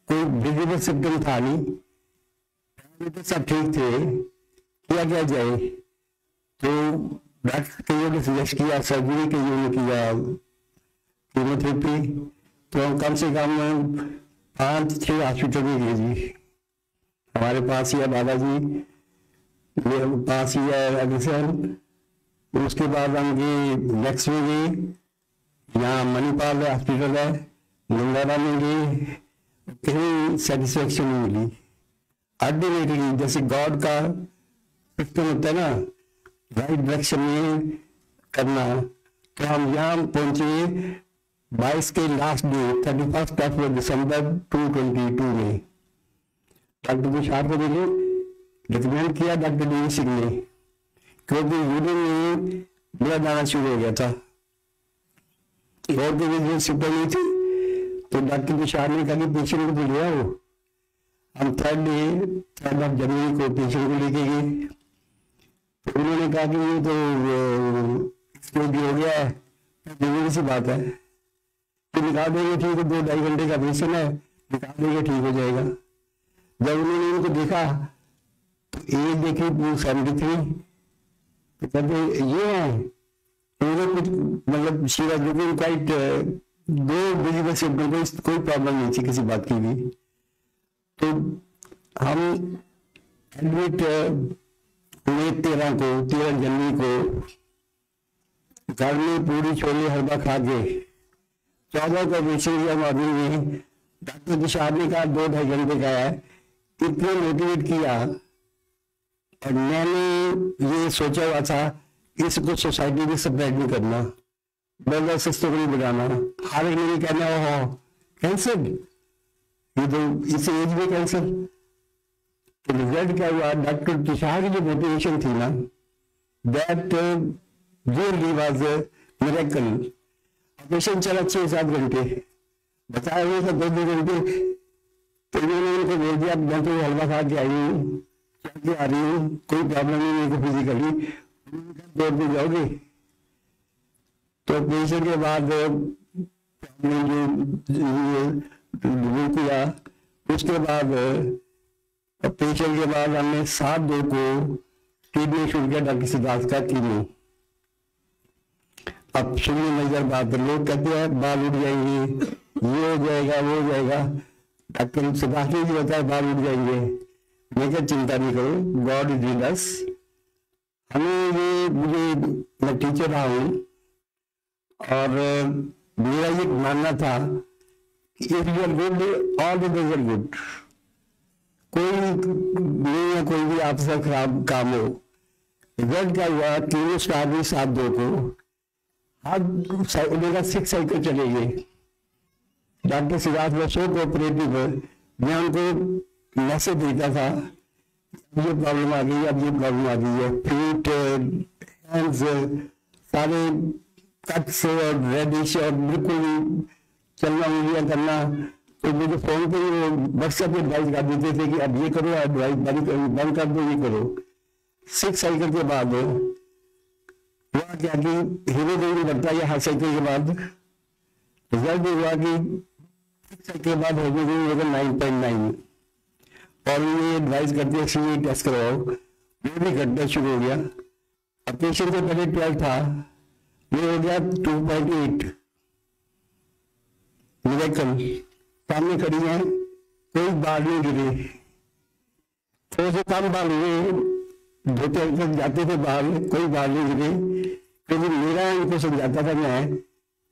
कोई विजिबल सिम्टम था नहीं, तो सब ठीक थे, क्या जाए। तो डॉक्टर कईयों ने सजेस्ट किया सर्जरी, कईयों ने किया कीमोथेरेपी। तो हम कम से कम 5-6 हॉस्पिटल में गए जी। हमारे पास ही है दादाजी, मेरे पास ही है अग्रसेन। उसके बाद हम गए नेक्स्ट में गए, यहाँ मणिपाल हॉस्पिटल है, गंगारा में गए, कहीं सेटिस्फेक्शन नहीं मिली। अल्टीमेटली जैसे गॉड का सिस्टम होता है ना, राइट डायरेक्शन में करना, तो हम यहाँ पहुंचे 22 के लास्ट डे 31 दिसंबर 2022 में। डॉक्टर तुषार को मैंने रिकमेंड किया डॉक्टर देवी सिंह ने, क्योंकि यूरिन में ब्लड आना शुरू हो गया था और कोई सिम्टम नहीं थी। तो डॉक्टर तुषार ने कहा कि पेशेंट को ले आओ। हम 3rd जनवरी को पेशेंट को लेके गए, तो उन्होंने कहा कि ये तो स्ट्रोक हो गया है, जरूरी सी बात है, तो निकाल देंगे, ठीक है, 2-2.5 घंटे का ऑपरेशन है, निकाल देंगे, ठीक हो जाएगा। जब उन्होंने इनको देखा तो एज देखी 73, तो कहते ये है, उन्होंने कुछ मतलब शीरा जो भी क्वाइट 2 विजिबल सिम्टम, कोई प्रॉब्लम नहीं थी किसी बात की भी। तो हम एडमिट हुए 13 जनवरी को घर में पूरी छोले हलवा खा के 14 का पेशेंट जब मॉर्निंग में डॉक्टर तुषार ने कहा 2-2.5 घंटे का है, इतना मोटिवेट किया। और मैंने ये सोचा हुआ था इसको सोसाइटी में स्प्रेड नहीं करना, ब्लड सिस्टम नहीं बनाना। हर एक ने कहना हो कैंसर, ये तो इस एज में कैंसर। तो रिजल्ट क्या हुआ, डॉक्टर तुषार की जो मोटिवेशन थी ना, that really was miracle. Operation चला 6-7 घंटे, बताया हुआ था 2-2 घंटे। तो मैंने उनको बोल दिया मैं तो हलवा खा के आई हूँ, चल के आ रही हूँ, कोई प्रॉब्लम नहीं मेरे को फिजिकली, दौड़ भी जाओगे। तो ऑपरेशन के बाद जो किया, उसके बाद ऑपरेशन के बाद हमने 7/2 को ट्रीटमेंट शुरू किया डॉक्टर सिद्धार्थ का कीमो। अब सुनिए नजर बात, लोग कहते हैं बाल उड़ जाएंगे, ये हो जाएगा वो हो जाएगा। डॉक्टर सिद्धार्थ ने भी बताया बाल उड़ जाएंगे। मैं क्या चिंता नहीं करो, गॉड इज विद अस। हमें ये मैं टीचर रहा हूँ और मेरा ये मानना था कि if you are good all the days are good. कोई नहीं है कोई भी आपसे खराब काम हो। रिजल्ट क्या हुआ, कीमो स्टार्ट हुई 7/2 को, हर 6 साइकिल चले गए। डॉक्टर सिद्धार्थ वो सो कोऑपरेटिव, मैं उनको मैसेज देता था ये प्रॉब्लम आ गई, अब ये प्रॉब्लम आ गई है, फीट हैंड्स सारे कट्स और रेडिश और बिल्कुल चलना उंगलियां करना। तो मुझे फोन पे व्हाट्सएप पे एडवाइस कर देते थे कि अब ये करो, एडवाइस बंद कर दो, ये करो। 6 साइकिल के बाद हुआ क्या कि हीरो देवी बनता है हर साइकिल के बाद। रिजल्ट हुआ कि 6 साइकिल के बाद होगा 9.9 और ये एडवाइस करते हैं टेस्ट करवाओ, वो भी घटना शुरू हो गया। ऑपरेशन से पहले 12 था, वो हो गया 2.8। मिरेकल सामने खड़ी है, कोई बाल नहीं गिरे, थोड़े से कम बाल हुए, धोते जाते थे बाल, कोई बाल नहीं गिरे। क्योंकि मेरा इनको समझाता था मैं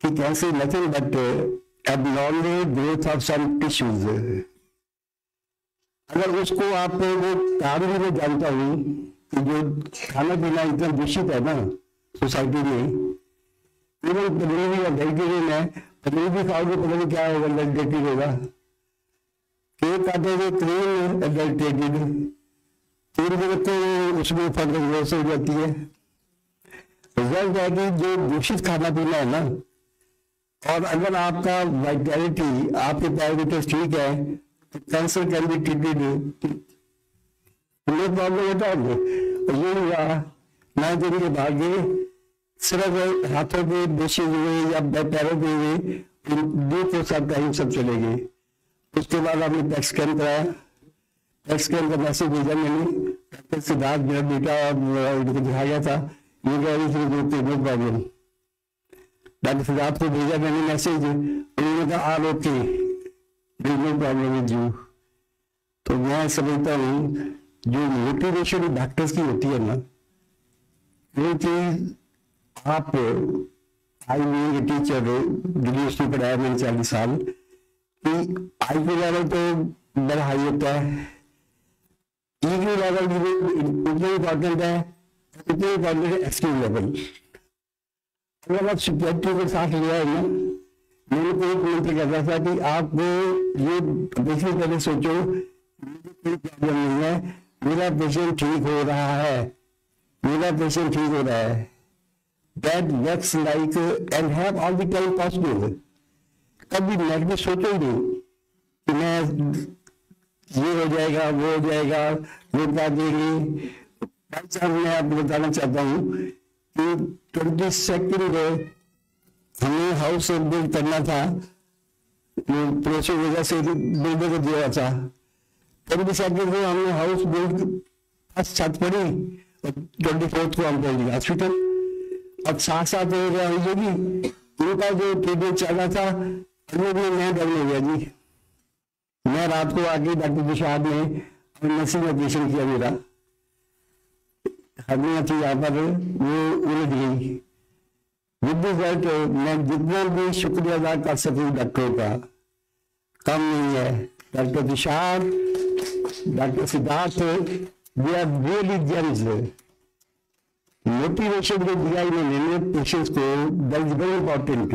कि कैसे nothing but abnormal growth of some tissues. अगर उसको आप वो काम भी मैं जानता हूँ कि जो खाना पीना इतना दूषित है ना सोसाइटी में, इवन पनीर या वेजिटेरियन है, पनीर भी खाओगे पता नहीं क्या होगा, एडल्टेटेड होगा। केक खाते थे क्रीम एडल्टेटेड, तीन दिन तो उसमें फंगस ग्रोथ हो जाती है। रिजल्ट है कि जो दूषित खाना पीना है ना, और अगर आपका वाइटैलिटी आपके पैरामीटर्स ठीक है तो cancer can be treated, no problem होता है। ये हुआ 9 दिन के बाद सिर्फ हाथों पे बेचे हुए या पैरों पे हुए दो को सब टाइम सब चले गए। उसके बाद हमने पैक स्कैन कराया, पैक स्कैन का मैसेज भेजा मैंने, डॉक्टर सिद्धार्थ मेरा बेटा उनको दिखाया गया था, ये कह रही थी नो प्रॉब्लम। डॉक्टर सिद्धार्थ को भेजा मैंने मैसेज, उन्होंने कहा are okay, no problem with you. तो मैं समझता हूँ जो मोटिवेशन डॉक्टर्स की होती है ना, वो चीज आप आई मीन टीचर यूनिवर्सिटी पढ़ाया मैंने 40 साल कि आई क्यू लेवल तो बड़ा हाई होता है, ईक्यू लेवल भी उतना इम्पोर्टेंट है, उतना इम्पोर्टेंट है एक्सक्यू लेवल। अगर आप सुपरियरिटी के साथ लिया है ना, मैंने कोई मंत्र कर रहा था कि आप ये देखने पहले सोचो कोई प्रॉब्लम नहीं है, मेरा पेशेंट ठीक हो रहा है, मेरा पेशेंट ठीक हो रहा है। That works like and have all the time possible. कभी नेगेटिव सोचो ही नहीं कि मैं ये हो जाएगा वो हो जाएगा, लोग क्या देंगे। भाई साहब मैं आपको बताना चाहता हूँ कि 22 हमें हाउस बिल्ड करना था, पड़ोसी वजह से बिल्डर को दिया था। 22 को हमने हाउस बिल्ड फर्स्ट छत पड़ी और 24 को हम पहुंच गए हॉस्पिटल। अब साथ हो गया होगी उनका जो ट्रीटमेंट चल रहा था, मैं डर हो गया जी। मैं रात को आके डॉक्टर तुषार ने नर्सिंग ऑपरेशन किया मेरा, हमें थी यहाँ पर वो उलझ गई। विद रिजल्ट मैं जितना भी शुक्रिया अदा कर सकूं डॉक्टरों का कम नहीं है। Doctor Tushar, doctor Siddharth, they are really gems. Motivation जो दिया इन्होंने पेशेंट्स को, दैट इज वेरी इंपॉर्टेंट।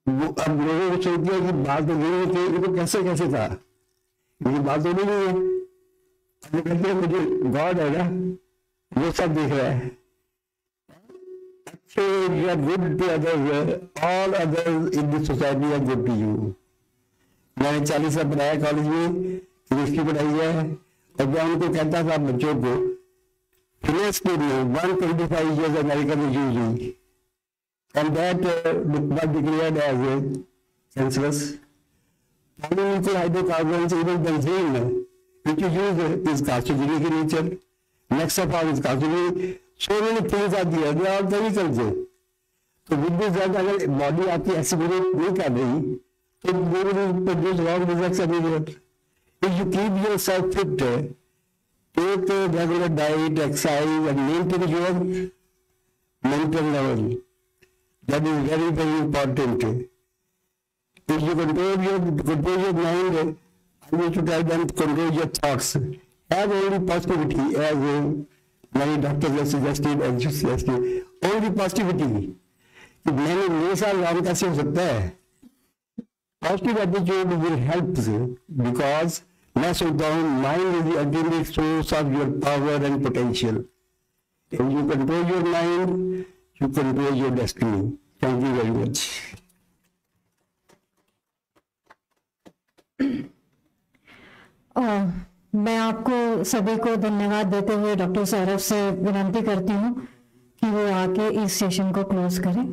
वो अब लोगों को सोच दिया कि बात तो नहीं है कि इनको कैसे था, ये बात तो नहीं है। अब कहते हैं मुझे गॉड है ना, वो सब देख रहा है। So you are good to others, all others in this society are good to you. मैंने 40 साल पढ़ाया कॉलेज में, केमिस्ट्री पढ़ाई है, और मैं उनको कहता था बच्चों को, फिनेस में 125 years America was using, and that was declared as cancerous. Polymethyl hydrocarbons, even benzene, which is used, is carcinogenic in nature. Next of all is carcinogenic. So many things are there, they are chemicals. तो with this drug अगर body आपकी assimilate नहीं कर रही तो they will produce wrong results everywhere. If you keep yourself fit, take a regular diet, exercise, and maintain your mental level. That is very, very important. If you control your mind, I need to tell them to control your thoughts. Have only positivity, as many doctors have suggested and suggested. Only positivity. मैंने मेरे साथ काम कैसे हो सकता है? Positive attitude will help, because मैं सोचता हूँ mind is the ultimate source of your power and potential. If you control your mind, you control your destiny. Thank you very much. मैं आपको सभी को धन्यवाद देते हुए डॉक्टर सौरभ से विनती करती हूँ कि वो आके इस सेशन को क्लोज करें।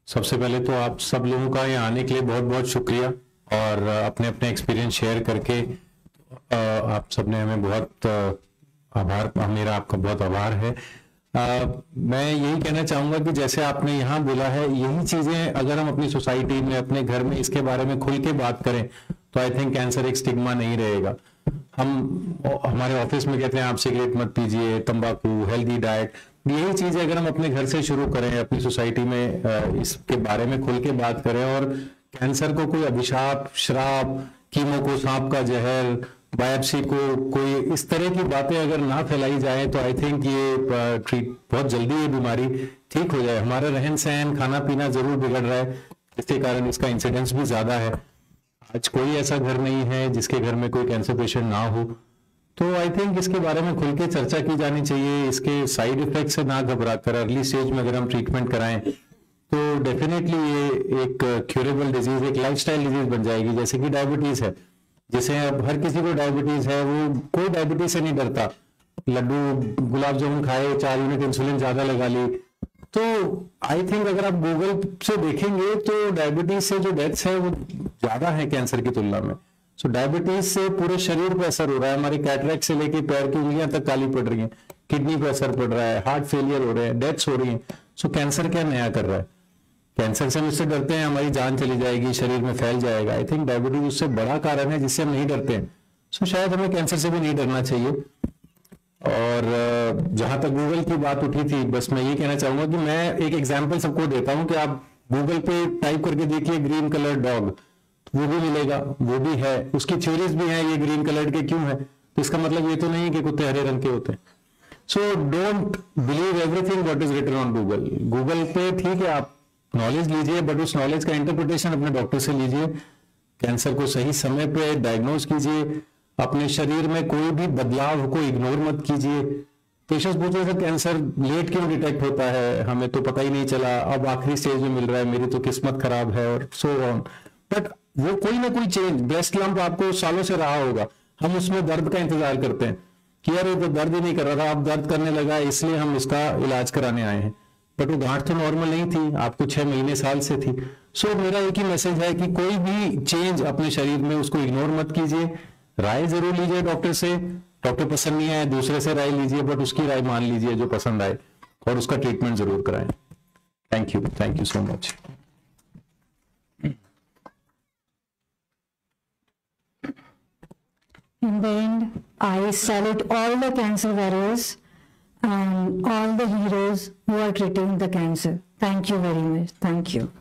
सबसे पहले तो आप सब लोगों का यहाँ आने के लिए बहुत बहुत शुक्रिया, और अपने अपने एक्सपीरियंस शेयर करके आप सबने हमें बहुत आभार, मेरा आपका बहुत आभार है। मैं यही कहना चाहूंगा कि जैसे आपने यहाँ बोला है, यही चीजें अगर हम अपनी सोसाइटी में, अपने घर में इसके बारे में खुल के बात करें तो आई थिंक कैंसर एक स्टिग्मा नहीं रहेगा। हमारे ऑफिस में कहते हैं आप सिगरेट मत पीजिए, तंबाकू, हेल्दी डाइट, यही चीजें अगर हम अपने घर से शुरू करें, अपनी सोसाइटी में इसके बारे में खुल के बात करें, और कैंसर को कोई अभिशाप, श्राप, कीमो को सांप का जहर, बायोप्सी को कोई इस तरह की बातें अगर ना फैलाई जाए तो आई थिंक ये बहुत जल्दी ये बीमारी ठीक हो जाए। हमारा रहन सहन, खाना पीना जरूर बिगड़ रहा है, इसके कारण इसका इंसिडेंस भी ज्यादा है। आज कोई ऐसा घर नहीं है जिसके घर में कोई कैंसर पेशेंट ना हो, तो आई थिंक इसके बारे में खुल के चर्चा की जानी चाहिए। इसके साइड इफेक्ट से ना घबरा कर अर्ली स्टेज में अगर हम ट्रीटमेंट कराएं तो डेफिनेटली ये एक क्यूरेबल डिजीज, एक लाइफस्टाइल डिजीज बन जाएगी। जैसे कि डायबिटीज है, जैसे अब हर किसी को डायबिटीज है, वो कोई डायबिटीज से नहीं डरता, लड्डू गुलाब जामुन खाए, 4 यूनिट इंसुलिन ज्यादा लगा ली। तो आई थिंक अगर आप गूगल से देखेंगे तो डायबिटीज से जो डेथ्स है वो ज्यादा है कैंसर की तुलना में। सो डायबिटीज से पूरे शरीर पर असर हो रहा है, हमारी कैटरेक्ट से लेके पैर की उंगलियां तक काली पड़ रही हैं, किडनी पर असर पड़ रहा है, हार्ट फेलियर हो रहे हैं, डेथ्स हो रही हैं। सो कैंसर क्या नया कर रहा है? कैंसर से हम इससे डरते हैं हमारी जान चली जाएगी, शरीर में फैल जाएगा। आई थिंक डायबिटीज उससे बड़ा कारण है जिससे हम नहीं डरते हैं। सो शायद हमें कैंसर से भी नहीं डरना चाहिए। और जहां तक गूगल की बात उठी थी, बस मैं ये कहना चाहूंगा कि मैं एक एग्जांपल सबको देता हूं कि आप गूगल पे टाइप करके देखिए ग्रीन कलर डॉग, वो भी मिलेगा, वो भी है, उसकी थ्योरीज भी हैं ये ग्रीन कलर के क्यों है। तो इसका मतलब ये तो नहीं कि कुत्ते हरे रंग के होते हैं। So don't believe everything what is written on Google. Google पे ठीक है आप नॉलेज लीजिए, बट उस नॉलेज का इंटरप्रिटेशन अपने डॉक्टर से लीजिए। कैंसर को सही समय पे डायग्नोज कीजिए, अपने शरीर में कोई भी बदलाव को इग्नोर मत कीजिए। पेशेंट्स पूछ रहे थे कैंसर लेट क्यों डिटेक्ट होता है, हमें तो पता ही नहीं चला, अब आखिरी स्टेज में मिल रहा है, मेरी तो किस्मत खराब है, और सो ऑन। बट वो कोई ना कोई चेंज, ब्रेस्ट लंप आपको सालों से रहा होगा, हम उसमें दर्द का इंतजार करते हैं कि यार ये तो दर्द ही नहीं कर रहा था, अब दर्द करने लगा इसलिए हम इसका इलाज कराने आए हैं। बट वो गांठ तो नॉर्मल नहीं थी, आपको 6 महीने साल से थी। सो मेरा एक ही मैसेज है कि कोई भी चेंज अपने शरीर में उसको इग्नोर मत कीजिए, राय जरूर लीजिए डॉक्टर से। डॉक्टर पसंद नहीं आए दूसरे से राय लीजिए, बट उसकी राय मान लीजिए जो पसंद आए, और उसका ट्रीटमेंट जरूर कराएं। Thank you so much. In the end, I salute all the cancer warriors and all the heroes who are treating the cancer. Thank you very much. Thank you.